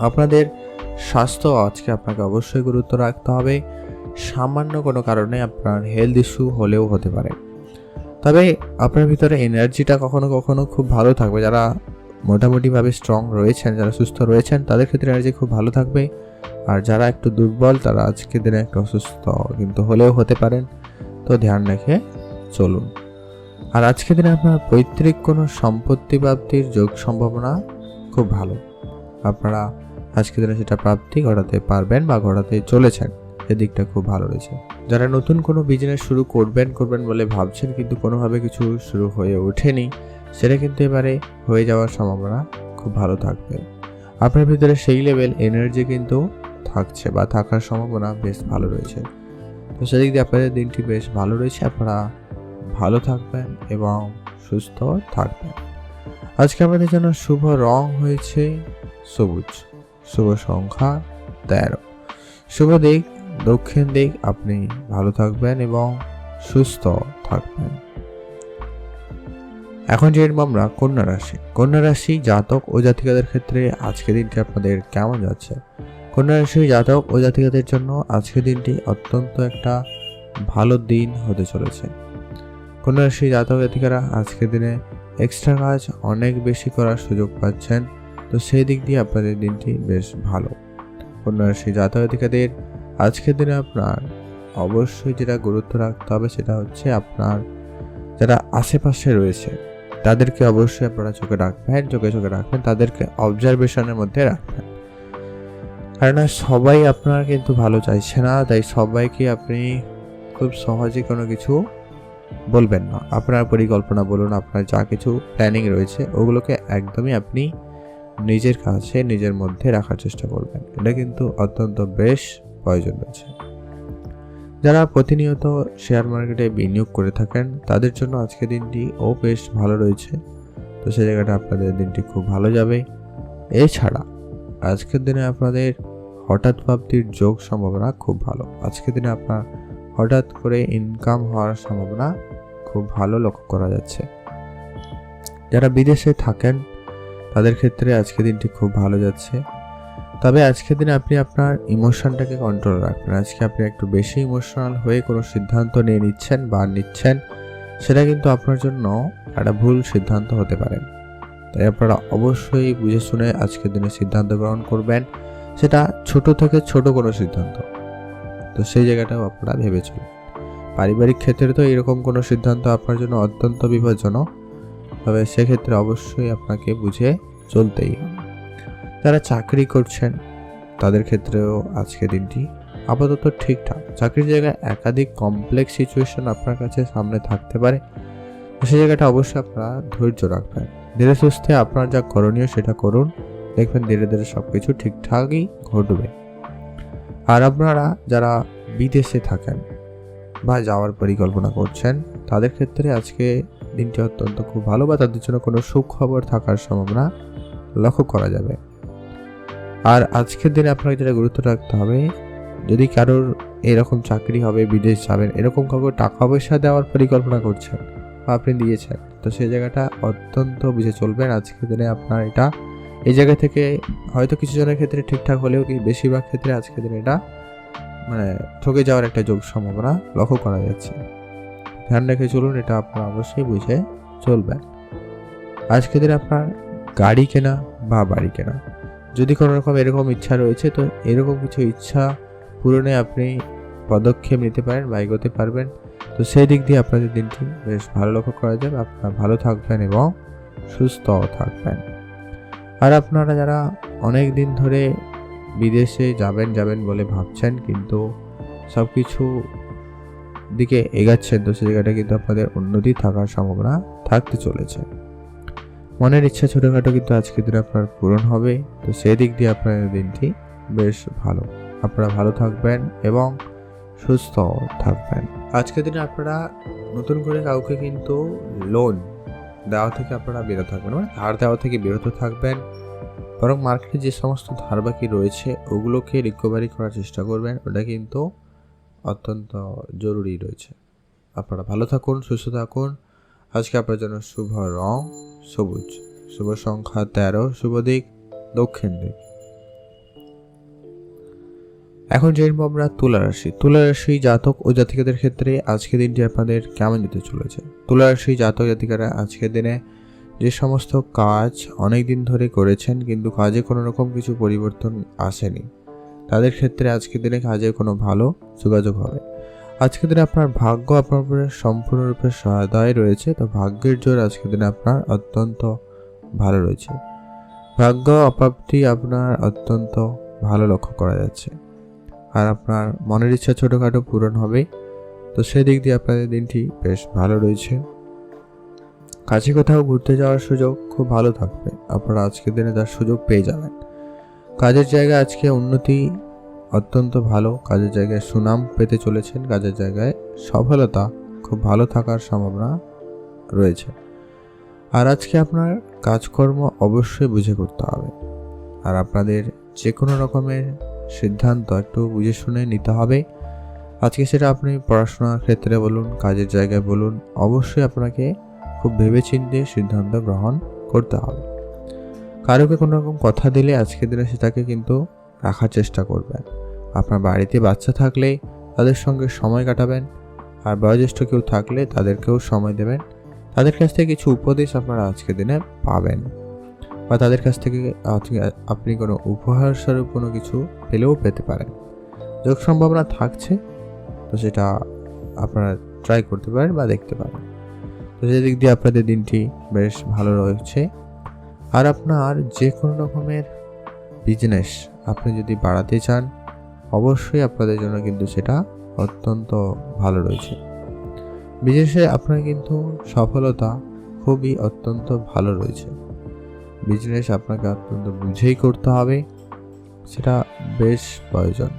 আপনাদের স্বাস্থ্য আজকে আপনাকে অবশ্যই গুরুত্ব রাখতে হবে। সামান্য কোনো কারণে আপনার হেলথ ইস্যু হলেও হতে পারে, তবে আপনার ভিতরে এনার্জিটা কখনো খুব ভালো থাকবে। যারা মোটামুটিভাবে স্ট্রং রয়েছেন, যারা সুস্থ রয়েছেন, তাদের ক্ষেত্রে এনার্জি খুব ভালো থাকবে। আর যারা একটু দুর্বল তারা আজকের দিনে একটু অসুস্থ কিন্তু হলেও হতে পারেন। তো ধ্যান রেখে চলুন। আর আজকের দিনে আপনার পৈতৃক কোনো সম্পত্তি প্রাপ্তির যোগ সম্ভাবনা খুব ভালো। আপনারা আজকের দিনে সেটা প্রাপ্তি ঘটাতে পারবেন বা ঘটাতে চলেছেন, এদিকটা খুব ভালো রয়েছে। যারা নতুন কোনো বিজনেস শুরু করবেন বলে ভাবছেন কিন্তু কোনোভাবে কিছু শুরু হয়ে ওঠেনি, সেটা কিন্তু এবারে হয়ে যাওয়ার সম্ভাবনা খুব ভালো থাকবে। আপনার ভিতরে সেই লেভেল এনার্জি কিন্তু থাকছে বা থাকার সম্ভাবনা বেশ ভালো রয়েছে। তো সেদিক দিয়ে আপনাদের দিনটি বেশ ভালো রয়েছে। আপনারা ভালো থাকবেন এবং সুস্থ থাকবেন। আজকে আমাদের জন্য শুভ রং হয়েছে সবুজ, শুভ সংখ্যা 13, শুভ দিক দক্ষিণ দিক। আপনি ভালো থাকবেন এবং সুস্থ থাকবেন। এখন জেনব আমরা কন্যা রাশি। কন্যা রাশি জাতক ও জাতিকাদের ক্ষেত্রে আজকের দিনটি আপনাদের কেমন যাচ্ছে? কন্যা রাশি জাতক ও জাতিকাদের জন্য আজকের দিনটি অত্যন্ত একটা ভালো দিন হতে চলেছে। কন্যা রাশি জাতক জাতিকারা আজকের দিনে এক্সট্রা কাজ অনেক বেশি করার সুযোগ পাচ্ছেন। তো সেই দিক দিয়ে আপনাদের দিনটি বেশ ভালো। কন্যা রাশি জাতক-জাতিকাদের আজকের দিনে আপনার অবশ্যই যেটা গুরুত্ব রাখতে হবে সেটা হচ্ছে আপনার যারা আশেপাশে রয়েছে তাদেরকে অবশ্যই আপনারা চোখে রাখবেন, তাদেরকে অবজারভেশনের মধ্যে রাখবেন। কারণ সবাই আপনার কিন্তু ভালো চাইছে না, তাই সবাইকে আপনি খুব সহজে কোনো কিছু বলবেন না। আপনার পরিকল্পনা বলুন, আপনার যা কিছু প্ল্যানিং রয়েছে ওগুলোকে একদমই আপনি নিজের কাছে নিজের মধ্যে রাখার চেষ্টা করবেন। এটা কিন্তু অত্যন্ত বেশ প্রয়োজন রয়েছে। যারা প্রতিনিয়ত শেয়ার মার্কেটে বিনিয়োগ করে থাকেন তাদের জন্য আজকের দিনটি বেশ ভালো রয়েছে। তো সেই জায়গাটা আপনাদের দিনটি খুব ভালো যাবে। এছাড়া আজকের দিনে আপনাদের হঠাৎ প্রাপ্তির যোগ সম্ভাবনা খুব ভালো। আজকের দিনে আপনার হঠাৎ করে ইনকাম হওয়ার সম্ভাবনা খুব ভালো লক্ষ্য করা যাচ্ছে। যারা বিদেশে থাকেন তাদের ক্ষেত্রে আজকের দিনটি খুব ভালো যাচ্ছে। তবে আজকের দিনে আপনি আপনার ইমোশনটাকে কন্ট্রোল রাখবেন। আজকে আপনি একটু বেশি ইমোশনাল হয়ে কোনো সিদ্ধান্ত নিচ্ছেন, সেটা কিন্তু আপনার জন্য একটা ভুল সিদ্ধান্ত হতে পারে। তাই আপনারা অবশ্যই বুঝে শুনে আজকের দিনে সিদ্ধান্ত গ্রহণ করবেন, সেটা ছোট থেকে ছোট কোনো সিদ্ধান্ত। তো সেই জায়গাটাও আপনারা ভেবে চলুন। পারিবারিক ক্ষেত্রে তো এরকম কোনো সিদ্ধান্ত আপনার জন্য অত্যন্ত বিপজ্জনক, তবে সেক্ষেত্রে অবশ্যই আপনাকে বুঝে চলতেই হবে। যারা চাকরি করছেন তাদের ক্ষেত্রেও আজকে দিনটি আপাতত ঠিকঠাক। চাকরির জায়গায় একাধিক কমপ্লেক্স সিচুয়েশন আপনার কাছে সামনে থাকতে পারে, সেই জায়গাটা অবশ্যই আপনারা ধৈর্য রাখবেন। ধীরে সুস্থে আপনার যা করণীয় সেটা করুন, দেখবেন ধীরে ধীরে সব কিছু ঠিকঠাকই ঘটবে। আর আপনারা যারা বিদেশে থাকেন বা যাওয়ার পরিকল্পনা করছেন তাদের ক্ষেত্রে আজকে দিনটি অত্যন্ত খুব ভালো, বা তাদের জন্য কোনো সুখবর থাকার সম্ভাবনা লক্ষ্য করা যাবে। আর আজকের দিনে আপনাকে যেটা গুরুত্ব রাখতে হবে, যদি কারোর এরকম চাকরি হবে, বিদেশ যাবেন, এরকম কাউকে টাকা পয়সা দেওয়ার পরিকল্পনা করছেন বা আপনি দিয়েছেন, তো সেই জায়গাটা অত্যন্ত বুঝে চলবেন। আজকের দিনে আপনার এটা এই জায়গা থেকে হয়তো কিছু জনের ক্ষেত্রে ঠিকঠাক হলেও কি বেশিরভাগ ক্ষেত্রে আজকের দিনে এটা ঠকে যাওয়ার একটা যোগ সম্ভাবনা লক্ষ্য করা যাচ্ছে। ধ্যান রেখে চলুন, এটা আপনারা অবশ্যই বুঝে চলবেন। আজকের দিনে আপনার গাড়ি কেনা বা বাড়ি কেনা, যদি কোনো রকম এরকম ইচ্ছা রয়েছে, তো এরকম কিছু ইচ্ছা পূরণে আপনি পদক্ষেপ নিতে পারেন বা এগোতে পারবেন। তো সেই দিক দিয়ে আপনাদের দিনটি বেশ ভালো লক্ষ্য করা যাবে। আপনারা ভালো থাকবেন এবং সুস্থ থাকবেন। আর আপনারা যারা অনেক দিন ধরে বিদেশে যাবেন বলে ভাবছেন কিন্তু সব কিছু দিকে এগাচ্ছেন, তো সেই জায়গাটা কিন্তু আপনাদের উন্নতি থাকার সম্ভাবনা থাকতে চলেছে। মনের ইচ্ছা ছোটোখাটো কিন্তু আজকের দিনে আপনার পূরণ হবে। তো সেই দিক দিয়ে আপনাদের দিনটি বেশ ভালো। আপনারা ভালো থাকবেন এবং সুস্থ থাকবেন। আজকের দিনে আপনারা নতুন করে কাউকে কিন্তু লোন দেওয়া থেকে আপনারা বিরত থাকবেন, মানে ধার দেওয়া থেকে বিরত থাকবেন। বরং মার্কেটে যে সমস্ত ধার বাকি রয়েছে ওগুলোকে রিকভারি করার চেষ্টা করবেন, ওটা কিন্তু অত্যন্ত জরুরি রয়েছে। আপনারা ভালো থাকুন, সুস্থ থাকুন। আজকে আপনার জন্য শুভ রং সবুজ, শুভ সংখ্যা 13, শুভ দিক দক্ষিণ দিক। এখন জেনব আমরা তুলা রাশি জাতক ও জাতিকাদের ক্ষেত্রে আজকের দিনটি আপনাদের কেমন যেতে চলেছে। তুলা রাশি জাতক জাতিকারা আজকের দিনে যে সমস্ত কাজ অনেক দিন ধরে করেছেন কিন্তু কাজে কোনো রকম কিছু পরিবর্তন আসেনি, তাদের ক্ষেত্রে আজকের দিনে কাজে কোনো ভালো যোগাযোগ হবে। আজকের দিনে আপনার ভাগ্য আপনার উপরে সম্পূর্ণরূপে সহায়তায় রয়েছে। তো ভাগ্যের জোর আজকের দিনে আপনার অত্যন্ত ভালো রয়েছে। ভাগ্য অপ্রাপ্তি আপনার অত্যন্ত ভালো লক্ষ্য করা যাচ্ছে। আর আপনার মনের ইচ্ছা ছোটোখাটো পূরণ হবে। তো সেই দিক দিয়ে আপনাদের দিনটি বেশ ভালো রয়েছে। কাছে কোথাও ঘুরতে যাওয়ার সুযোগ খুব ভালো থাকবে, আপনারা আজকের দিনে তার সুযোগ পেয়ে যাবেন। কাজের জায়গায় আজকে উন্নতি অত্যন্ত ভালো, কাজের জায়গায় সুনাম পেতে চলেছেন, কাজের জায়গায় সফলতা খুব ভালো থাকার সম্ভাবনা রয়েছে। আর আজকে আপনার কাজকর্ম অবশ্যই বুঝে করতে হবে। আর আপনাদের যে কোনো রকমের সিদ্ধান্ত একটু বুঝে শুনে নিতে হবে। আজকে সেটা আপনি পড়াশোনার ক্ষেত্রে বলুন, কাজের জায়গায় বলুন, অবশ্যই আপনাকে খুব ভেবেচিন্তে সিদ্ধান্ত গ্রহণ করতে হবে। কারোকে কোনো রকম কথা দিলে আজকের দিনে সেটাকে কিন্তু রাখার চেষ্টা করবেন। আপনার বাড়িতে বাচ্চা থাকলে তাদের সঙ্গে সময় কাটাবেন, আর বয়োজ্যেষ্ঠ কেউ থাকলে তাদেরকেও সময় দেবেন, তাদের কাছ থেকে কিছু উপদেশ আপনারা আজকের দিনে পাবেন, বা তাদের কাছ থেকে আপনি কোনো উপহার স্বরূপ কোনো কিছু পেলেও পেতে পারেন। যোগ সম্ভাবনা থাকছে, তো সেটা আপনারা ট্রাই করতে পারেন বা দেখতে পারেন। তো সেদিক দিয়ে আপনাদের দিনটি বেশ ভালো রয়েছে। আর আপনার যে কোনো রকমের বিজনেস আপনি যদি বাড়াতে চান, অবশ্যই আপনাদের জন্য কিন্তু সেটা অত্যন্ত ভালো রয়েছে। বিজনেসে আপনার কিন্তু সফলতা খুবই অত্যন্ত ভালো রয়েছে। বিজনেস আপনাকে অত্যন্ত বুঝেই করতে হবে, সেটা বেশ প্রয়োজন।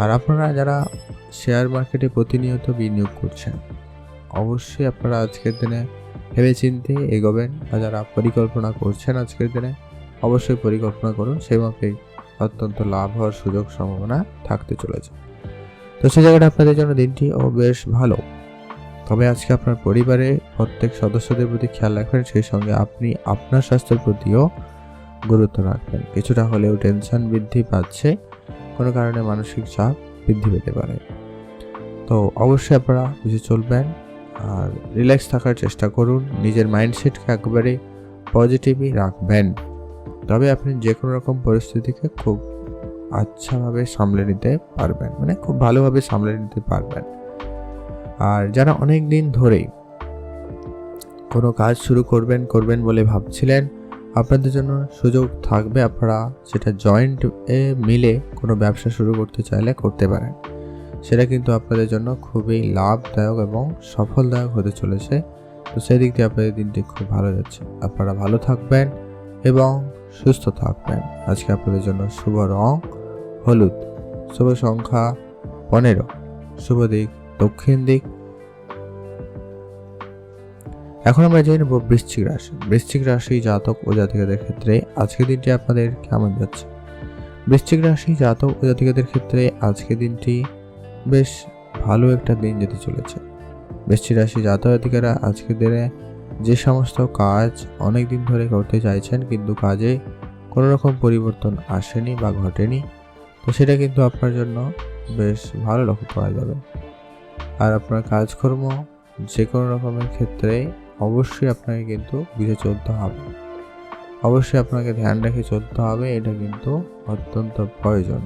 আর আপনারা যারা শেয়ার মার্কেটে প্রতিনিয়ত বিনিয়োগ করছেন, অবশ্যই আপনারা আজকের দিনে ভেবেচিন্তে এগোবেন। আর যারা পরিকল্পনা করছেন আজকের দিনে, অবশ্যই পরিকল্পনা করুন, সেই মাফিক অত্যন্ত লাভ হওয়ার সুযোগ সম্ভাবনা থাকতে চলেছে। তো সেই জায়গাটা আপনাদের জন্য দিনটি বেশ ভালো। তবে আজকে আপনার পরিবারে প্রত্যেক সদস্যদের প্রতি খেয়াল রাখবেন, সেই সঙ্গে আপনি আপনার স্বাস্থ্যের প্রতিও গুরুত্ব রাখবেন। কিছুটা হলেও টেনশন বৃদ্ধি পাচ্ছে, কোনো কারণে মানসিক চাপ বৃদ্ধি পেতে পারে। তো অবশ্যই আপনারা বুঝে চলবেন আর রিল্যাক্স থাকার চেষ্টা করুন। নিজের মাইন্ডসেটকে একেবারে পজিটিভই রাখবেন, তবে আপনি যে কোনো রকম পরিস্থিতিকে খুব আচ্ছাভাবে সামলে নিতে পারবেন, মানে খুব ভালোভাবে সামলে নিতে পারবেন। আর যারা অনেক দিন ধরেই কোনো কাজ শুরু করবেন বলে ভাবছিলেন, আপনাদের জন্য সুযোগ থাকবে। আপনারা সেটা জয়েন্ট মিলে কোনো ব্যবসা শুরু করতে চাইলে করতে পারেন। সেটা কিন্তু আপনাদের জন্য খুবই লাভদায়ক এবং সফলদায়ক হতে চলেছে। তো সেই দিক দিয়ে আপনাদের দিনটি খুব ভালো যাচ্ছে। আপনারা ভালো থাকবেন এবং সুস্থ থাকবেন। আজকে আপনাদের জন্য শুভ রং হলুদ, শুভ সংখ্যা 15, শুভ দিক দক্ষিণ দিক। এখন আমরা জেনে নেব বৃশ্চিক রাশি। বৃশ্চিক রাশি জাতক ও জাতিকাদের ক্ষেত্রে আজকের দিনটি আপনাদের কেমন যাচ্ছে? বৃশ্চিক রাশি জাতক ও জাতিকাদের ক্ষেত্রে আজকের দিনটি বেশ ভালো একটা দিন যেতে চলেছে। বৃশ্চিক রাশি জাতক জাতিকারা আজকের দিনে যে সমস্ত কাজ অনেক দিন ধরে করতে চাইছেন কিন্তু কাজে কোনো রকম পরিবর্তন আসেনি বা ঘটেনি, তো সেটা কিন্তু আপনার জন্য বেশ ভালো লক্ষ্য করা যাবে। আর আপনার কাজকর্ম যে কোনো রকমের ক্ষেত্রে অবশ্যই আপনাকে কিন্তু বুঝে চলতে হবে, অবশ্যই আপনাকে ধ্যান রেখে চলতে হবে, এটা কিন্তু অত্যন্ত প্রয়োজন।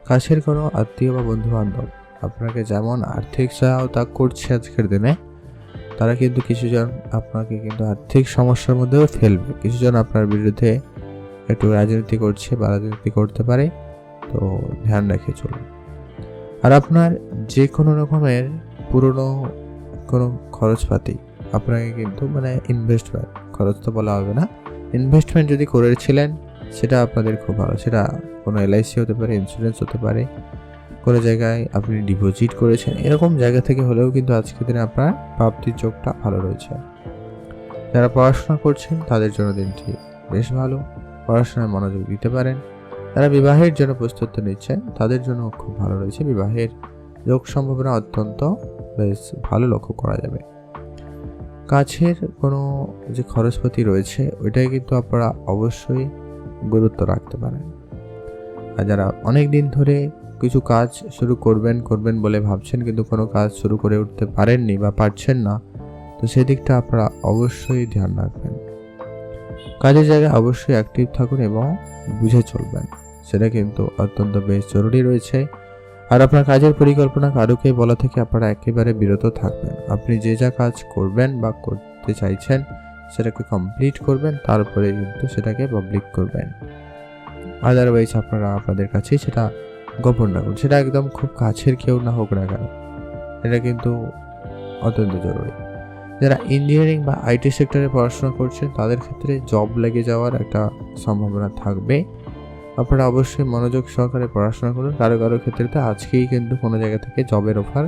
কাছের কোনো আত্মীয় বা বন্ধু বান্ধব আপনাকে যেমন আর্থিক সহায়তা করছে আজকের দিনে, তারা কিন্তু কিছুজন আপনাকে কিন্তু আর্থিক সমস্যার মধ্যেও ফেলবে। কিছুজন আপনার বিরুদ্ধে একটু রাজনীতি করছে বা রাজনীতি করতে পারে, তো ধ্যান রেখে চলুন। আর আপনার যে কোনো রকমের পুরনো কোনো খরচপাতি আপনাকে কিন্তু মানে ইনভেস্টমেন্ট, খরচ তো বলা হবে না, ইনভেস্টমেন্ট যদি করেছিলেন সেটা আপনাদের খুব ভালো। সেটা কোনো LIC হতে পারে, ইন্স্যুরেন্স হতে পারে, কোনো জায়গায় আপনি ডিপোজিট করেছেন, এরকম জায়গা থেকে হলেও কিন্তু আজকের দিনে আপনার প্রাপ্তির যোগটা ভালো রয়েছে। যারা পড়াশোনা করছেন তাদের জন্য দিনটি বেশ ভালো, পড়াশোনায় মনোযোগ দিতে পারেন। যারা বিবাহের জন্য প্রস্তুতি নিচ্ছেন তাদের জন্য খুব ভালো রয়েছে। বিবাহের যোগ সম্ভাবনা অত্যন্ত বেশ ভালো লক্ষ্য করা যাবে। কাছের কোনো যে খরচপাতি রয়েছে ওইটাই কিন্তু আপনারা অবশ্যই গুরুত্ব রাখতে পারেন। আর যারা অনেক দিন ধরে কিছু কাজ শুরু করবেন বলে ভাবছেন কিন্তু কোনো কাজ শুরু করে উঠতে পারেননি বা পারছেন না, তো সেদিকটা আপনারা অবশ্যই ধ্যান রাখবেন। কাজের জায়গায় অবশ্যই অ্যাক্টিভ থাকুন এবং বুঝে চলবেন, সেটা কিন্তু অত্যন্ত বেশ জরুরি রয়েছে। আর আপনার কাজের পরিকল্পনা কারোকে বলা থেকে আপনারা একেবারে বিরত থাকবেন। আপনি যে যা কাজ করবেন বা করতে চাইছেন সেটাকে কমপ্লিট করবেন, তারপরে কিন্তু সেটাকে পাবলিক করবেন। আদারওয়াইজ আপনারা আপনাদের কাছেই সেটা গোপন রাখুন, সেটা একদম খুব কাছের কেউ না হোক না কেন, এটা কিন্তু অত্যন্ত জরুরি। যারা ইঞ্জিনিয়ারিং বা IT সেক্টরে পড়াশোনা করছেন তাদের ক্ষেত্রে জব লেগে যাওয়ার একটা সম্ভাবনা থাকবে। আপনারা অবশ্যই মনোযোগ সহকারে পড়াশোনা করুন। কারো ক্ষেত্রে তো আজকেই কিন্তু কোনো জায়গা থেকে জবের অফার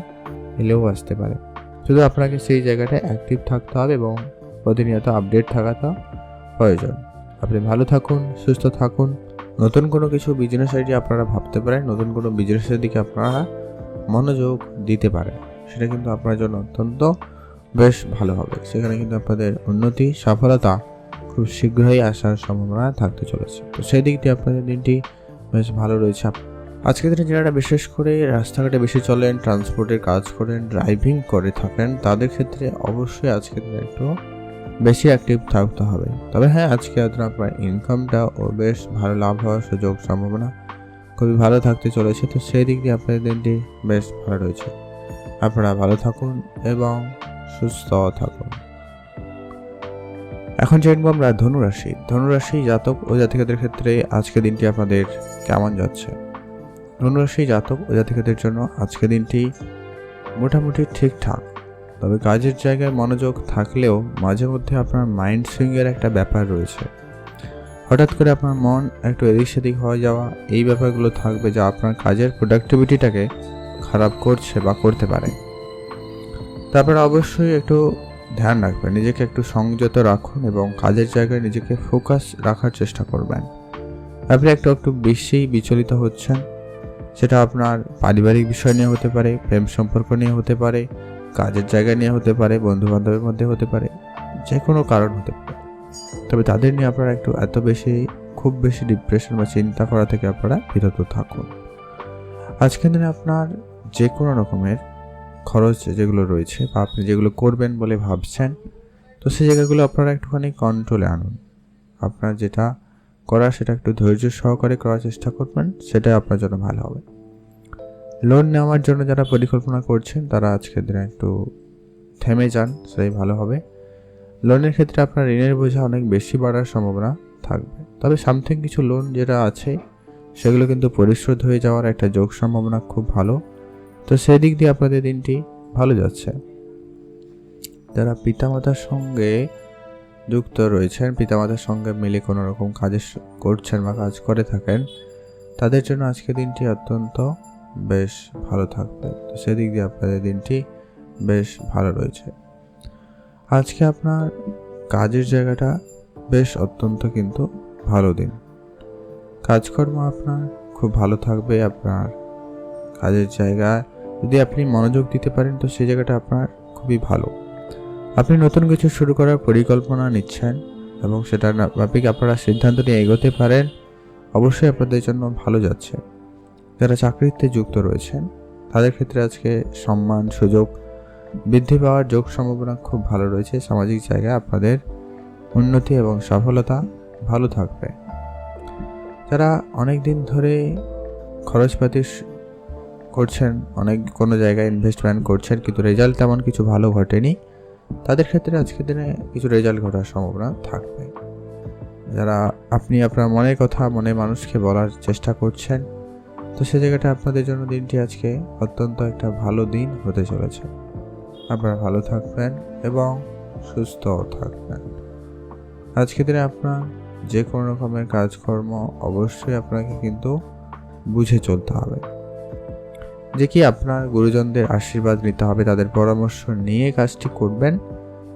এলেও আসতে পারে। শুধু আপনাকে সেই জায়গাটায় অ্যাক্টিভ থাকতে হবে এবং প্রতিনিয়ত আপডেট থাকাটা প্রয়োজন। আপনি ভালো থাকুন, সুস্থ থাকুন। নতুন কোনো কিছু বিজনেস আইডিয়া আপনারা ভাবতে পারেন, নতুন কোনো বিজনেসের দিকে আপনারা মনোযোগ দিতে পারেন, সেটা কিন্তু আপনার জন্য অত্যন্ত বেশ ভালো হবে। সেখানে কিন্তু আপনাদের উন্নতি, সফলতা খুব শীঘ্রই আসার সম্ভাবনা থাকতে চলেছে। তো সেই দিক দিয়ে আপনাদের দিনটি বেশ ভালো রয়েছে। আজকের দিনে যারা বিশেষ করে রাস্তাঘাটে বেশি চলেন, ট্রান্সপোর্টের কাজ করেন, ড্রাইভিং করে থাকেন, তাদের ক্ষেত্রে অবশ্যই আজকের দিনে একটু বেশি অ্যাক্টিভ থাকতে হবে। তবে হ্যাঁ, আজকে আপনার ইনকামটা ও বেশ ভালো লাভ হওয়ার সুযোগ সম্ভাবনা খুবই ভালো থাকতে চলেছে। তো সেই দিক দিয়ে আপনাদের দিনটি বেশ ভালো রয়েছে। আপনারা ভালো থাকুন এবং সুস্থ থাকুন। এখন জানবো আমরা ধনুরাশি। ধনুরাশি জাতক ও জাতিকাদের ক্ষেত্রে আজকের দিনটি আপনাদের কেমন যাচ্ছে। ধনুরাশি জাতক ও জাতিকাদের জন্য আজকের দিনটি মোটামুটি ঠিকঠাক, তবে কাজের জায়গায় মনোযোগ থাকলেও মাঝে মধ্যে আপনার মাইন্ড সুইংয়ের একটা ব্যাপার রয়েছে। হঠাৎ করে আপনার মন একটু এদিক সেদিক হয়ে যাওয়া, এই ব্যাপারগুলো থাকবে যা আপনার কাজের প্রোডাক্টিভিটিটাকে খারাপ করছে বা করতে পারে। তারপরে অবশ্যই একটু ধ্যান রাখবেন, নিজেকে একটু সংযত রাখুন এবং কাজের জায়গায় নিজেকে ফোকাস রাখার চেষ্টা করবেন। আপনি একটু বেশি বিচলিত হচ্ছেন, সেটা আপনার পারিবারিক বিষয় নিয়ে হতে পারে, প্রেম সম্পর্ক নিয়ে হতে পারে, কাজের জায়গা নিয়ে হতে পারে, বন্ধু বান্ধবের মধ্যে হতে পারে, যে কোনো কারণ হতে পারে। তবে তাদের নিয়ে আপনারা খুব বেশি ডিপ্রেশন বা চিন্তা করা থেকে আপনারা বিরত থাকুন। আজকের দিনে আপনার যে কোনো রকমের খরচ যেগুলো রয়েছে বা আপনি যেগুলো করবেন বলে ভাবছেন, তো সেই জায়গাগুলো আপনারা একটুখানি কন্ট্রোলে আনুন। আপনার যেটা করার সেটা একটু ধৈর্য সহকারে করার চেষ্টা করবেন, সেটাই আপনার জন্য ভালো হবে। লোন নেওয়ার জন্য যারা পরিকল্পনা করছেন তারা আজকের দিনে একটু থেমে যান, সেটাই ভালো হবে। লোনের ক্ষেত্রে আপনার ঋণের বোঝা অনেক বেশি বাড়ার সম্ভাবনা থাকবে, তবে সামথিং কিছু লোন যেটা আছে সেগুলো কিন্তু পরিশোধ হয়ে যাওয়ার একটা যোগ সম্ভাবনা খুব ভালো। তো সেই দিক দিয়ে আপনাদের দিনটি ভালো যাচ্ছে। যারা পিতামাতার সঙ্গে যুক্ত রয়েছেন, পিতামাতার সঙ্গে মিলে কোনো রকম করছেন বা কাজ করে থাকেন, তাদের জন্য আজকে দিনটি অত্যন্ত বেশ ভালো থাকবে। তো সেদিক দিয়ে আপনাদের দিনটি বেশ ভালো রয়েছে। আজকে আপনার কাজের জায়গাটা বেশ অত্যন্ত কিন্তু ভালো দিন। কাজকর্ম আপনার খুব ভালো থাকবে। আপনার কাজের জায়গায় যদি আপনি মনোযোগ দিতে পারেন, তো সেই জায়গাটা আপনার খুবই ভালো। আপনি নতুন কিছু শুরু করার পরিকল্পনা নিচ্ছেন এবং সেটার ব্যাপারে আপনারা সিদ্ধান্ত নিয়ে এগোতে পারেন, অবশ্যই আপনাদের জন্য ভালো যাচ্ছে। যারা চাকরিতে যুক্ত রয়েছেন তাদের ক্ষেত্রে আজকে সম্মান সুযোগ বৃদ্ধি পাওয়ার যোগ সম্ভাবনা খুব ভালো রয়েছে। সামাজিক জায়গায় আপনাদের উন্নতি এবং সফলতা ভালো থাকবে। যারা অনেক দিন ধরে খরচপাতি করছেন, কোনো জায়গায় ইনভেস্টমেন্ট করছেন কিন্তু রেজাল্ট তেমন কিছু ভালো ঘটেনি, তাদের ক্ষেত্রে আজকের দিনে কিছু রেজাল্ট ঘটার সম্ভাবনা থাকবে। যারা আপনি আপনার মনের কথা মনে মানুষকে বলার চেষ্টা করছেন, তো সে জায়গাটা আপনাদের জন্য দিনটি আজকে অত্যন্ত একটা ভালো দিন হতে চলেছে। আপনারা ভালো থাকবেন এবং সুস্থ থাকবেন। আজকের দিনে আপনার যে কোনো রকমের কাজকর্ম অবশ্যই আপনাকে কিন্তু বুঝে চলতে হবে, যে কি আপনার গুরুজনদের আশীর্বাদ নিতে হবে, তাদের পরামর্শ নিয়ে কাজটি করবেন,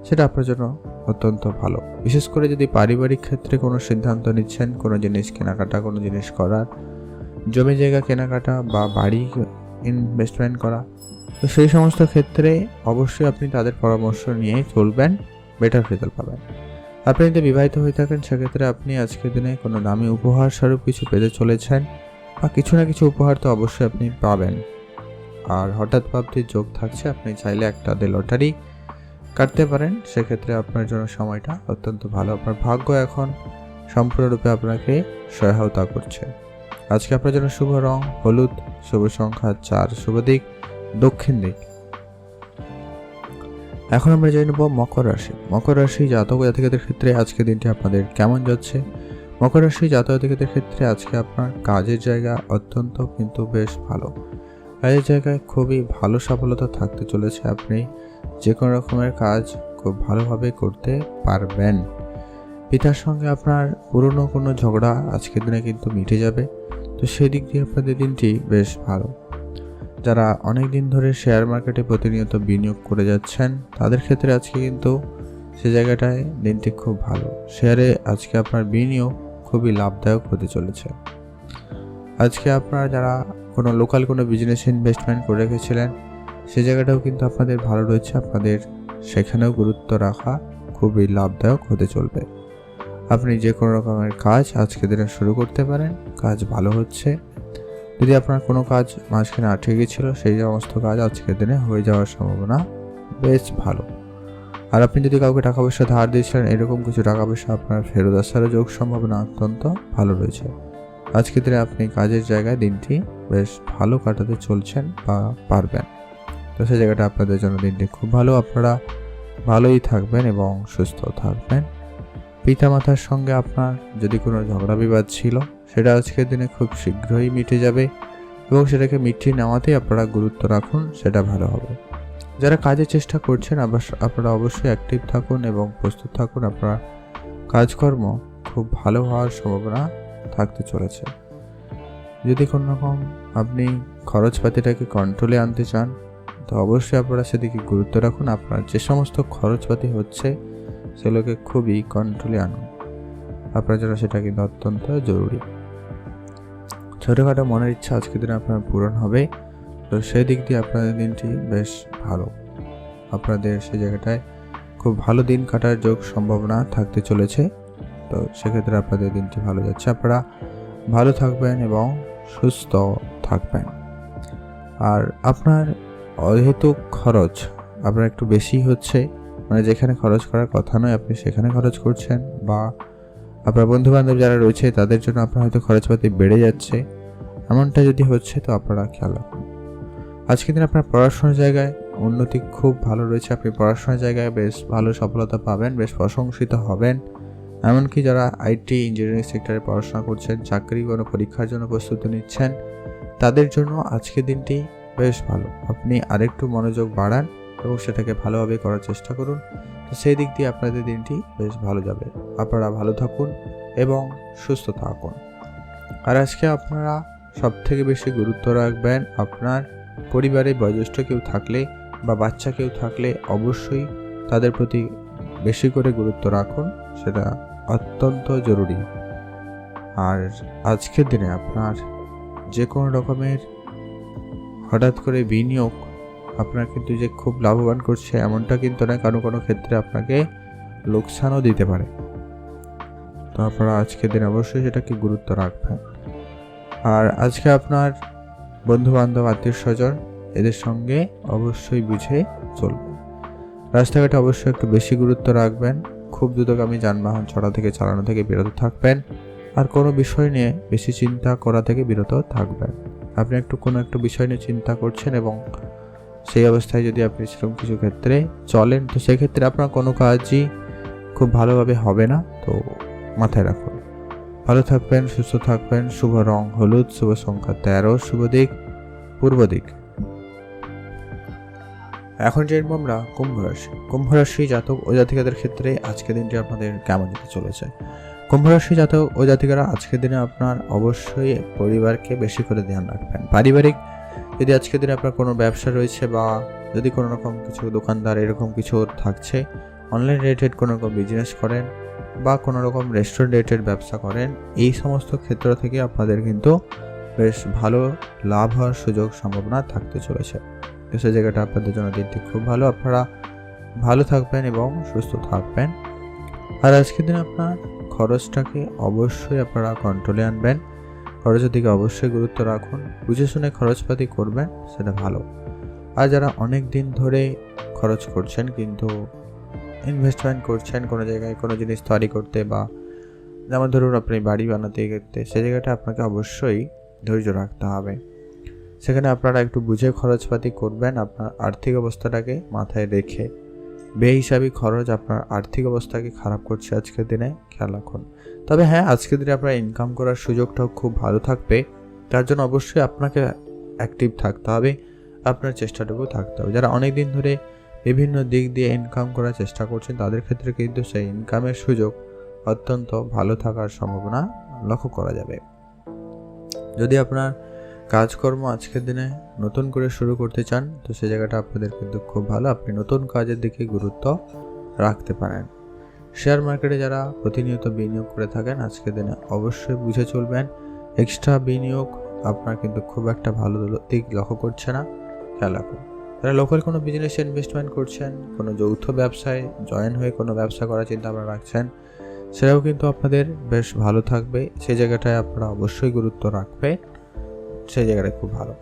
সেটা আপনার জন্য অত্যন্ত ভালো। বিশেষ করে যদি পারিবারিক ক্ষেত্রে কোনো সিদ্ধান্ত নিচ্ছেন, কোনো জিনিস কেনাকাটা, কোনো জিনিস করার, জমি জায়গা কেনাকাটা বা বাড়ি ইনভেস্টমেন্ট করা, তো সেই সমস্ত ক্ষেত্রে অবশ্যই আপনি তাদের পরামর্শ নিয়ে চলবেন, বেটার রেজাল্ট পাবেন। আপনি যদি বিবাহিত হয়ে থাকেন, সেক্ষেত্রে আপনি আজকের দিনে কোনো দামি উপহার স্বরূপ কিছু পেতে চলেছেন বা কিছু না কিছু উপহার তো অবশ্যই আপনি পাবেন। আর হঠাৎ প্রাপ্তির যোগ থাকছে, আপনি চাইলে একটা লটারি কাটতে পারেন, সেক্ষেত্রে আপনার জন্য সময়টা অত্যন্ত ভালো। আপনার ভাগ্য এখন সম্পূর্ণরূপে আপনাকে সহায়তা করছে। আজকে আপনার জন্য শুভ রং হলুদ, শুভ সংখ্যা 4, শুভ দিক দক্ষিণ দিক। এখন আমরা জেনে নেব মকর রাশি। মকর রাশি জাতক জাতিকাদের ক্ষেত্রে আজকে দিনটি আপনাদের কেমন যাচ্ছে। মকর রাশি জাতক জাতিকাদের ক্ষেত্রে আজকে আপনার কাজের জায়গা অত্যন্ত কিন্তু বেশ ভালো। কাজের জায়গায় খুবই ভালো সফলতা থাকতে চলেছে। আপনি যে কোনো রকমের কাজ খুব ভালোভাবে করতে পারবেন। পিতার সঙ্গে আপনার পুরনো কোনো ঝগড়া আজকের দিনে কিন্তু মিটে যাবে। তো সেদিক দিয়ে আপনাদের দিনটি বেশ ভালো। যারা অনেক দিন ধরে শেয়ার মার্কেটে প্রতিনিয়ত বিনিয়োগ করে যাচ্ছেন, তাদের ক্ষেত্রে আজকে কিন্তু সে জায়গাটায় দিনটি খুব ভালো। শেয়ারে আজকে আপনার বিনিয়োগ খুবই লাভদায়ক হতে চলেছে। আজকে আপনারা যারা লোকাল কোনো বিজনেসে ইনভেস্টমেন্ট করে রেখেছিলেন, সে জায়গাটাও কিন্তু আপনাদের ভালো রয়েছে। আপনাদের সেখানেও গুরুত্ব রাখা খুবই লাভদায়ক হতে চলবে। আপনি যে কোনো রকমের কাজ আজকে দিনে শুরু করতে পারেন, কাজ ভালো হচ্ছে। যদি আপনার কোনো কাজ মাঝখানে আটকে গিয়েছিল, সেই সমস্ত কাজ আজকের দিনে হয়ে যাওয়ার সম্ভাবনা বেশ ভালো। আর আপনি যদি কাউকে টাকা পয়সা ধার দিয়েছিলেন, এরকম কিছু টাকা পয়সা আপনার ফেরত আসার যোগ সম্ভাবনা অত্যন্ত ভালো রয়েছে। আজকের দিনে আপনি কাজের জায়গায় দিনটি বেশ ভালো কাটাতে চলছেন বা পারবেন। তো সেই জায়গাটা আপনাদের জন্য দিনটি খুব ভালো। আপনারা ভালোই থাকবেন এবং সুস্থ থাকবেন। পিতামাতার সঙ্গে আপনার যদি কোনো ঝগড়া বিবাদ ছিল, সেটা আজকের দিনে খুব শীঘ্রই মিটে যাবে এবং সেটাকে মিটিয়ে নেওয়াতেই আপনারা গুরুত্ব রাখুন, সেটা ভালো হবে। যারা কাজের চেষ্টা করছেন, আপনারা অবশ্যই অ্যাক্টিভ থাকুন এবং প্রস্তুত থাকুন। আপনার কাজকর্ম খুব ভালো হওয়ার সম্ভাবনা থাকতে চলেছে। যদি কোনো রকম আপনি খরচপাতিটাকে কন্ট্রোলে আনতে চান, তো অবশ্যই আপনারা সেদিকে গুরুত্ব রাখুন। আপনার যে সমস্ত খরচপাতি হচ্ছে সেগুলোকে খুবই কন্ট্রোলে আনুন। আপনার জন্য সেটা কিন্তু অত্যন্ত জরুরি। ছোটোখাটো মনের ইচ্ছা আজকের দিনে আপনার পূরণ হবে, তো সেই দিক দিয়ে আপনাদের দিনটি বেশ ভালো। আপনাদের সেই জায়গাটায় খুব ভালো দিন কাটার যোগ সম্ভাবনা থাকতে চলেছে। তো সেক্ষেত্রে আপনাদের দিনটি ভালো যাচ্ছে। আপনারা ভালো থাকবেন এবং সুস্থ থাকবেন। আর আপনার অহেতুক খরচ আপনার একটু বেশি হচ্ছে, মানে যেখানে খরচ করার কথা নয় আপনি সেখানে খরচ করছেন, বা আপনার বন্ধুবান্ধব যারা রয়েছে তাদের জন্য আপনার হয়তো খরচপাতি বেড়ে যাচ্ছে, এমনটা যদি হচ্ছে তো আপনারা খেয়াল রাখুন। আজকের দিন আপনার পড়াশোনার জায়গায় উন্নতি খুব ভালো রয়েছে। আপনি পড়াশোনার জায়গায় বেশ ভালো সফলতা পাবেন, বেশ প্রশংসিত হবেন। এমনকি যারা আইটি ইঞ্জিনিয়ারিং সেক্টরে পড়াশোনা করছেন, চাকরি কোনো পরীক্ষার জন্য প্রস্তুতি নিচ্ছেন, তাদের জন্য আজকের দিনটি বেশ ভালো। আপনি আরেকটু মনোযোগ বাড়ান এবং সেটাকে ভালোভাবে করার চেষ্টা করুন। তো সেই দিক দিয়ে আপনাদের দিনটি বেশ ভালো যাবে। আপনারা ভালো থাকুন এবং সুস্থ থাকুন। আর আজকে আপনারা সবথেকে বেশি গুরুত্ব রাখবেন আপনার পরিবারে বয়োজ্যেষ্ঠ কেউ থাকলে বা বাচ্চা কেউ থাকলে অবশ্যই তাদের প্রতি বেশি করে গুরুত্ব রাখুন, সেটা অত্যন্ত জরুরি। আর আজকের দিনে আপনার যে কোনো রকমের হঠাৎ করে বিনিয়োগ আপনার কিন্তু যে খুব লাভবান করছে এমনটা কিন্তু না, কোনো ক্ষেত্রে আপনাকে লোকসানও দিতে পারে। তো আপনারা আজকের দিনে অবশ্যই সেটাকে গুরুত্ব রাখবেন। আর আজকে আপনার বন্ধুবান্ধব, আত্মীয় স্বজন এদের সঙ্গে অবশ্যই বুঝে চলবেন। রাস্তাঘাটে অবশ্যই একটু বেশি গুরুত্ব রাখবেন। খুব দ্রুতগামী যানবাহন চালানো থেকে বিরত থাকবেন। আর কোনো বিষয় নিয়ে বেশি চিন্তা করা থেকে বিরত থাকবেন। আপনি কোনো একটা বিষয় নিয়ে চিন্তা করছেন এবং সেই অবস্থায় যদি আপনি সেরকম কিছু ক্ষেত্রে চলেন, তো সেক্ষেত্রে আপনার কোনো কাজই খুব ভালোভাবে হবে না। তো মাথায় রাখুন। ভালো থাকবেন, সুস্থ থাকবেন। শুভ রং হলুদ, শুভ সংখ্যা 13, শুভ দিক পূর্ব দিক। এখন জানবো আমরা কুম্ভ রাশি জাতক ও জাতিকাদের ক্ষেত্রে আজকের দিনটি আপনাদের কেমন যেতে চলেছে। কুম্ভ রাশি জাতক ও জাতিকারা আজকের দিনে আপনার অবশ্যই পরিবারকে বেশি করে ধ্যান রাখবেন। পারিবারিক যদি আজকের দিনে আপনার কোনো ব্যবসা রয়েছে বা যদি কোনো রকম কিছু দোকানদার এরকম কিছু থাকছে, অনলাইন রিলেটেড কোনো রকম বিজনেস করেন বা কোনো রকম রেস্টুরেন্ট রিলেটেড ব্যবসা করেন, এই সমস্ত ক্ষেত্র থেকে আপনাদের কিন্তু বেশ ভালো লাভ হওয়ার সুযোগ সম্ভাবনা থাকতে চলেছে। তো সেই জায়গাটা আপনাদের জন্য দিনটি খুব ভালো। আপনারা ভালো থাকবেন এবং সুস্থ থাকবেন। আর আজকের দিন আপনার খরচটাকে অবশ্যই আপনারা কন্ট্রোলে আনবেন। খরচের দিকে অবশ্যই গুরুত্ব রাখুন। বুঝে শুনে খরচপাতি করবেন, সেটা ভালো। আর যারা অনেক দিন ধরে খরচ করছেন কিন্তু ইনভেস্টমেন্ট করছেন কোনো জায়গায় কোনো জিনিস তৈরি করতে, বা যেমন ধরুন আপনি বাড়ি বানাতে গেতে, সেই জায়গাটা আপনাকে অবশ্যই ধৈর্য রাখতে হবে। সেখানে আপনারা একটু বুঝে খরচপাতি করবেন, আপনার আর্থিক অবস্থাটাকে মাথায় রেখে। বেহিসাবি খরচ আপনার আর্থিক অবস্থাকে খারাপ করছে আজকের দিনে, খেয়াল রাখুন। তবে হ্যাঁ, আজকের দিনে আপনার ইনকাম করার সুযোগটাও খুব ভালো থাকবে। তার জন্য অবশ্যই আপনাকে অ্যাক্টিভ থাকতে হবে, আপনার চেষ্টাটুকু থাকতে হবে। যারা অনেক দিন ধরে বিভিন্ন দিক দিয়ে ইনকাম করার চেষ্টা করছেন, তাদের ক্ষেত্রে কিন্তু সেই ইনকামের সুযোগ অত্যন্ত ভালো থাকার সম্ভাবনা লক্ষ্য করা যাবে। যদি আপনার কাজকর্ম আজকের দিনে নতুন করে শুরু করতে চান, তো সেই জায়গাটা আপনাদের কিন্তু খুব ভালো। আপনি নতুন কাজের দিকে গুরুত্ব রাখতে পারেন। শেয়ার মার্কেটে যারা প্রতিনিয়ত বিনিয়োগ করে থাকেন, আজকের দিনে অবশ্যই বুঝে চলবেন। এক্সট্রা বিনিয়োগ আপনার কিন্তু খুব একটা ভালো দিক লক্ষ্য করছে না, খেয়াল রাখুন। যারা লোকাল কোনো বিজনেসে ইনভেস্টমেন্ট করছেন, কোনো যৌথ ব্যবসায় জয়েন হয়ে কোনো ব্যবসা করার চিন্তা আপনারা রাখছেন, সেটাও কিন্তু আপনাদের বেশ ভালো থাকবে। সেই জায়গাটায় আপনারা অবশ্যই গুরুত্ব রাখবে। সেই জায়গাটা খুব ভালো।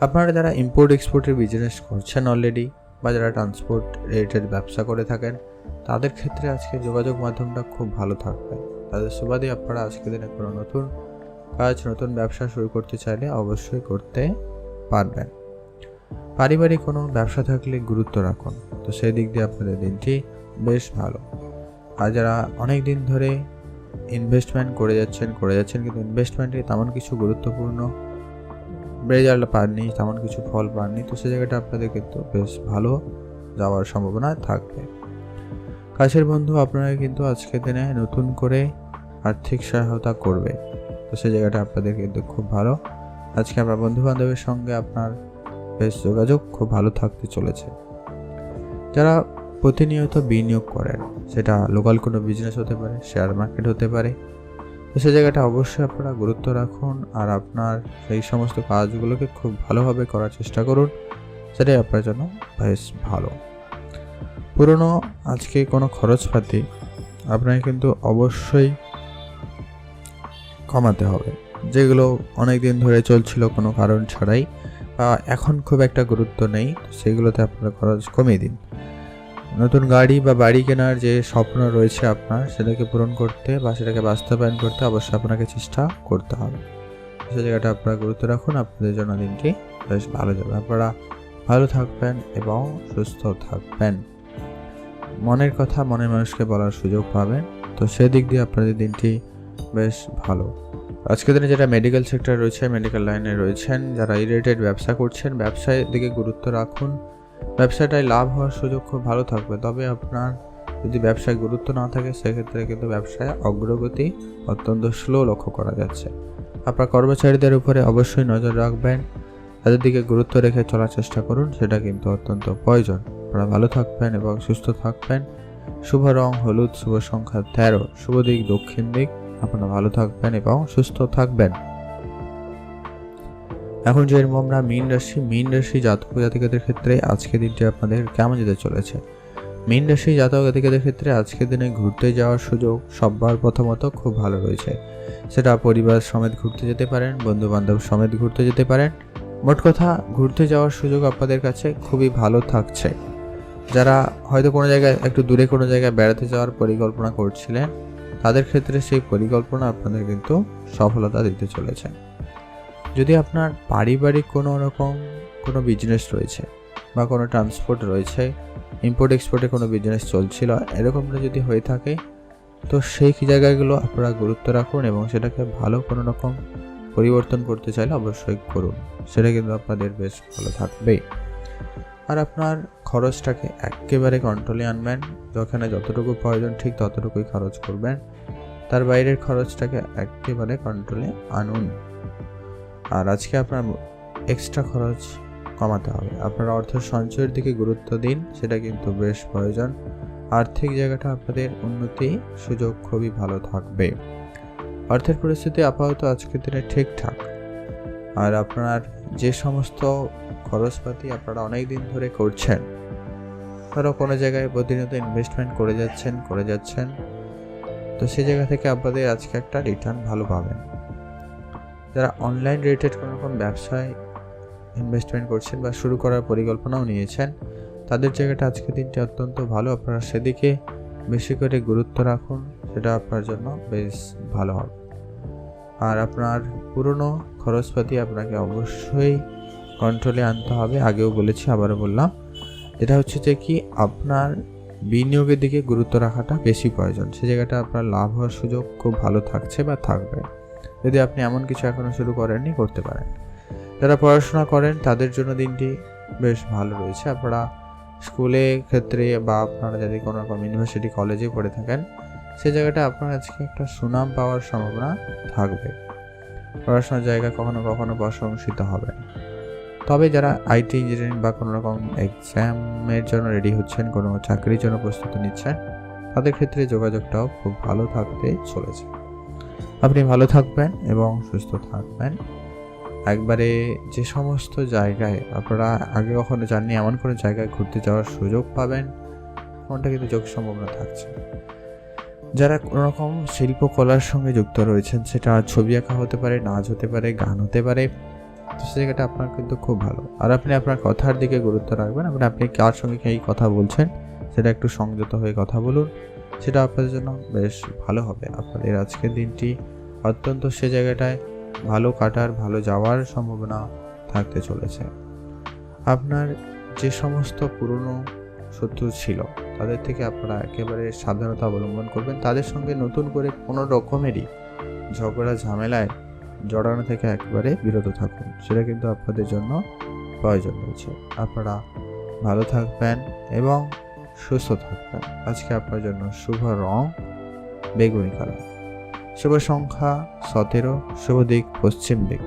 আপনারা যারা ইম্পোর্ট এক্সপোর্টের বিজনেস করছেন অলরেডি, বা যারা ট্রান্সপোর্ট রিলেটেড ব্যবসা করে থাকেন, তাদের ক্ষেত্রে আজকে যোগাযোগ মাধ্যমটা খুব ভালো থাকবে। তাদের সুবাদে আপনারা আজকের দিনে কোনো নতুন কাজ, নতুন ব্যবসা শুরু করতে চাইলে অবশ্যই করতে পারবেন। পারিবারিক কোনো ব্যবসা থাকলে গুরুত্ব রাখুন, তো সেই দিক দিয়ে আপনাদের দিনটি বেশ ভালো। আর যারা অনেক দিন ধরে ইনভেস্টমেন্ট করে যাচ্ছেন কিন্তু ইনভেস্টমেন্টে তেমন কিছু গুরুত্বপূর্ণ রেজাল্ট পাননি, তেমন কিছু ফল পাননি, তো সেই জায়গাটা আপনাদের কিন্তু বেশ ভালো যাওয়ার সম্ভাবনা থাকবে। কাছের বন্ধু আপনারা কিন্তু আজকের দিনে নতুন করে আর্থিক সহায়তা করবে, তো সেই জায়গাটা আপনাদের কিন্তু খুব ভালো। আজকে আপনার বন্ধু বান্ধবের সঙ্গে আপনার বেশ যোগাযোগ খুব ভালো থাকতে চলেছে। যারা প্রতিনিয়ত বিনিয়োগ করেন, সেটা লোকাল কোনো বিজনেস হতে পারে, শেয়ার মার্কেট হতে পারে, তো সেই জায়গাটা অবশ্যই আপনারা গুরুত্ব রাখুন। আর আপনার সেই সমস্ত কাজগুলোকে খুব ভালোভাবে করার চেষ্টা করুন, সেটাই আপনার জন্য বেশ ভালো। পুরনো আজকে কোনো খরচপাতি আপনাকে কিন্তু অবশ্যই কমাতে হবে, যেগুলো অনেক দিন ধরে চলছিল কোনো কারণ ছাড়াই, বা এখন খুব একটা গুরুত্ব নেই, সেগুলোতে আপনারা খরচ কমিয়ে দিন। নতুন গাড়ি বা বাড়ি কেনার যে স্বপ্ন রয়েছে আপনার, সেটাকে পূরণ করতে বা সেটাকে বাস্তবায়ন করতে অবশ্যই আপনাকে চেষ্টা করতে হবে। সেই জায়গাটা আপনারা গুরুত্ব রাখুন, আপনাদের জন্য দিনটি বেশ ভালো যাবে। আপনারা ভালো থাকবেন এবং সুস্থ থাকবেন, মনের কথা মনের মানুষকে বলার সুযোগ পাবেন, তো সেদিক দিয়ে আপনাদের দিনটি বেশ ভালো। আজকের দিনে যারা মেডিকেল সেক্টর রয়েছে, মেডিকেল লাইনে রয়েছেন, যারা রিলেটেড ব্যবসা করছেন, ব্যবসায় দিকে গুরুত্ব রাখুন। ব্যবসাটায় লাভ হওয়ার সুযোগ খুব ভালো থাকবে, তবে আপনার যদি ব্যবসায় গুরুত্ব না থাকে সেক্ষেত্রে কিন্তু ব্যবসায় অগ্রগতি অত্যন্ত স্লো লক্ষ্য করা যাচ্ছে। আপনার কর্মচারীদের উপরে অবশ্যই নজর রাখবেন, তাদের দিকে গুরুত্ব রেখে চলার চেষ্টা করুন, সেটা কিন্তু অত্যন্ত প্রয়োজন। আপনারা ভালো থাকবেন এবং সুস্থ থাকবেন। শুভ রং হলুদ, শুভ সংখ্যা 13, শুভ দিক দক্ষিণ দিক। আপনারা ভালো থাকবেন এবং সুস্থ থাকবেন। এখন যে আমরা মীন রাশি জাতক জাতিকাদের ক্ষেত্রে আজকের দিনটি আপনাদের কেমন যেতে চলেছে। মীন রাশি জাতক জাতিকাদের ক্ষেত্রে আজকের দিনে ঘুরতে যাওয়ার সুযোগ সবার প্রথমত খুব ভালো রয়েছে। সেটা পরিবার সমেত ঘুরতে যেতে পারেন, বন্ধু বান্ধব সমেত ঘুরতে যেতে পারেন। মোট কথা ঘুরতে যাওয়ার সুযোগ আপনাদের কাছে খুবই ভালো থাকছে। যারা হয়তো কোনো জায়গায় একটু দূরে কোনো জায়গায় বেড়াতে যাওয়ার পরিকল্পনা করছিলেন, তাদের ক্ষেত্রে সেই পরিকল্পনা আপনাদের কিন্তু সফলতা দিতে চলেছে। যদি আপনার পারিবারিক কোনো বিজনেস রয়েছে বা কোনো ট্রান্সপোর্ট রয়েছে, ইম্পোর্ট এক্সপোর্টে কোনো বিজনেস চলছিল, এরকমটা যদি হয়ে থাকে, তো সেই জায়গাগুলো আপনারা গুরুত্ব রাখুন এবং সেটাকে ভালো কোনো রকম পরিবর্তন করতে চাইলে অবশ্যই করুন, সেটা কিন্তু আপনাদের বেশ ভালো থাকবে। আর আপনার খরচটাকে একেবারে কন্ট্রোলে আনবেন, যেখানে যতটুকু প্রয়োজন ঠিক ততটুকুই খরচ করবেন, তার বাইরের খরচটাকে একেবারে কন্ট্রোলে আনুন। আর আজকে আপনার এক্সট্রা খরচ কমাতে হবে, আপনার অর্থ সঞ্চয়ের দিকে গুরুত্ব দিন, সেটা কিন্তু বেশ প্রয়োজন। আর্থিক জায়গাটা আপনাদের উন্নতি সুযোগ খুবই ভালো থাকবে। অর্থের পরিস্থিতি আপাতত আজকের দিনে ঠিকঠাক। আর আপনার যে সমস্ত খরচপাতি আপনারা অনেক দিন ধরে করছেন, ধরো কোনো জায়গায় প্রতিনিয়ত ইনভেস্টমেন্ট করে যাচ্ছেন, তো সেই জায়গা থেকে আপনাদের আজকে একটা রিটার্ন ভালো পাবেন। যারা অনলাইন রিলেটেড কোনো রকম ব্যবসায় ইনভেস্টমেন্ট করছেন বা শুরু করার পরিকল্পনাও নিয়েছেন, তাদের জায়গাটা আজকের দিনটি অত্যন্ত ভালো। আপনারা সেদিকে বেশি করে গুরুত্ব রাখুন, সেটা আপনার জন্য বেশ ভালো হবে। আর আপনার পুরনো খরচপাতি আপনাকে অবশ্যই কন্ট্রোলে আনতে হবে। আগেও বলেছি, আবারও বললাম, এটা হচ্ছে যে কি আপনার বিনিয়োগের দিকে গুরুত্ব রাখাটা বেশি প্রয়োজন। সে জায়গাটা আপনার লাভ হওয়ার সুযোগ খুব ভালো থাকছে বা থাকবে, যদি আপনি এমন কিছু এখনও শুরু করেননি, করতে পারেন। যারা পড়াশোনা করেন তাদের জন্য দিনটি বেশ ভালো রয়েছে। আপনারা স্কুলে ক্ষেত্রে বা আপনারা যদি কোনো রকম ইউনিভার্সিটি কলেজে পড়ে থাকেন, সে জায়গাটা আপনার আজকে একটা সুনাম পাওয়ার সম্ভাবনা থাকবে। পড়াশোনার জায়গা কখনো কখনো প্রশংসিত হবে। তবে যারা আইটি ইঞ্জিনিয়ারিং বা কোনো রকম এক্সামের জন্য রেডি হচ্ছেন, কোনো চাকরির জন্য প্রস্তুতি নিচ্ছেন, তাদের ক্ষেত্রে যোগাযোগটাও খুব ভালো থাকতে চলেছে। আপনি ভালো থাকবেন এবং সুস্থ থাকবেন। একবারে যে সমস্ত জায়গায় আপনারা আগে কখনো যাননি এমন কোনো জায়গায় ঘুরতে যাওয়ার সুযোগ পাবেন, এমনটা কিন্তু যোগ সম্ভাবনা থাকছে। যারা কোনো রকম শিল্পকলার সঙ্গে যুক্ত রয়েছেন, সেটা ছবি আঁকা হতে পারে, নাচ হতে পারে, গান হতে পারে, তো সে জায়গাটা আপনার কিন্তু খুব ভালো। আর আপনি আপনার কথার দিকে গুরুত্ব রাখবেন, আপনি কার সঙ্গে এই কথা বলছেন সেটা একটু সংযত হয়ে কথা বলুন, সেটা আপনাদের জন্য বেশ ভালো হবে। আপনাদের আজকের দিনটি অত্যন্ত সে জায়গাটায় ভালো কাটার, ভালো যাওয়ার সম্ভাবনা থাকতে চলেছে। আপনার যে সমস্ত পুরনো শত্রু ছিল তাদের থেকে আপনারা একেবারে সাবধানতা অবলম্বন করবেন। তাদের সঙ্গে নতুন করে কোনো রকমেরই ঝগড়া ঝামেলায় জড়ানো থেকে একেবারে বিরত থাকুন, সেটা কিন্তু আপনাদের জন্য প্রয়োজন রয়েছে। আপনারা ভালো থাকবেন এবং সুস্থ থাকবেন। আজকে আপনার জন্য শুভ রং বেগুনি কালার, শুভ সংখ্যা 17, শুভ দিক পশ্চিম দিক।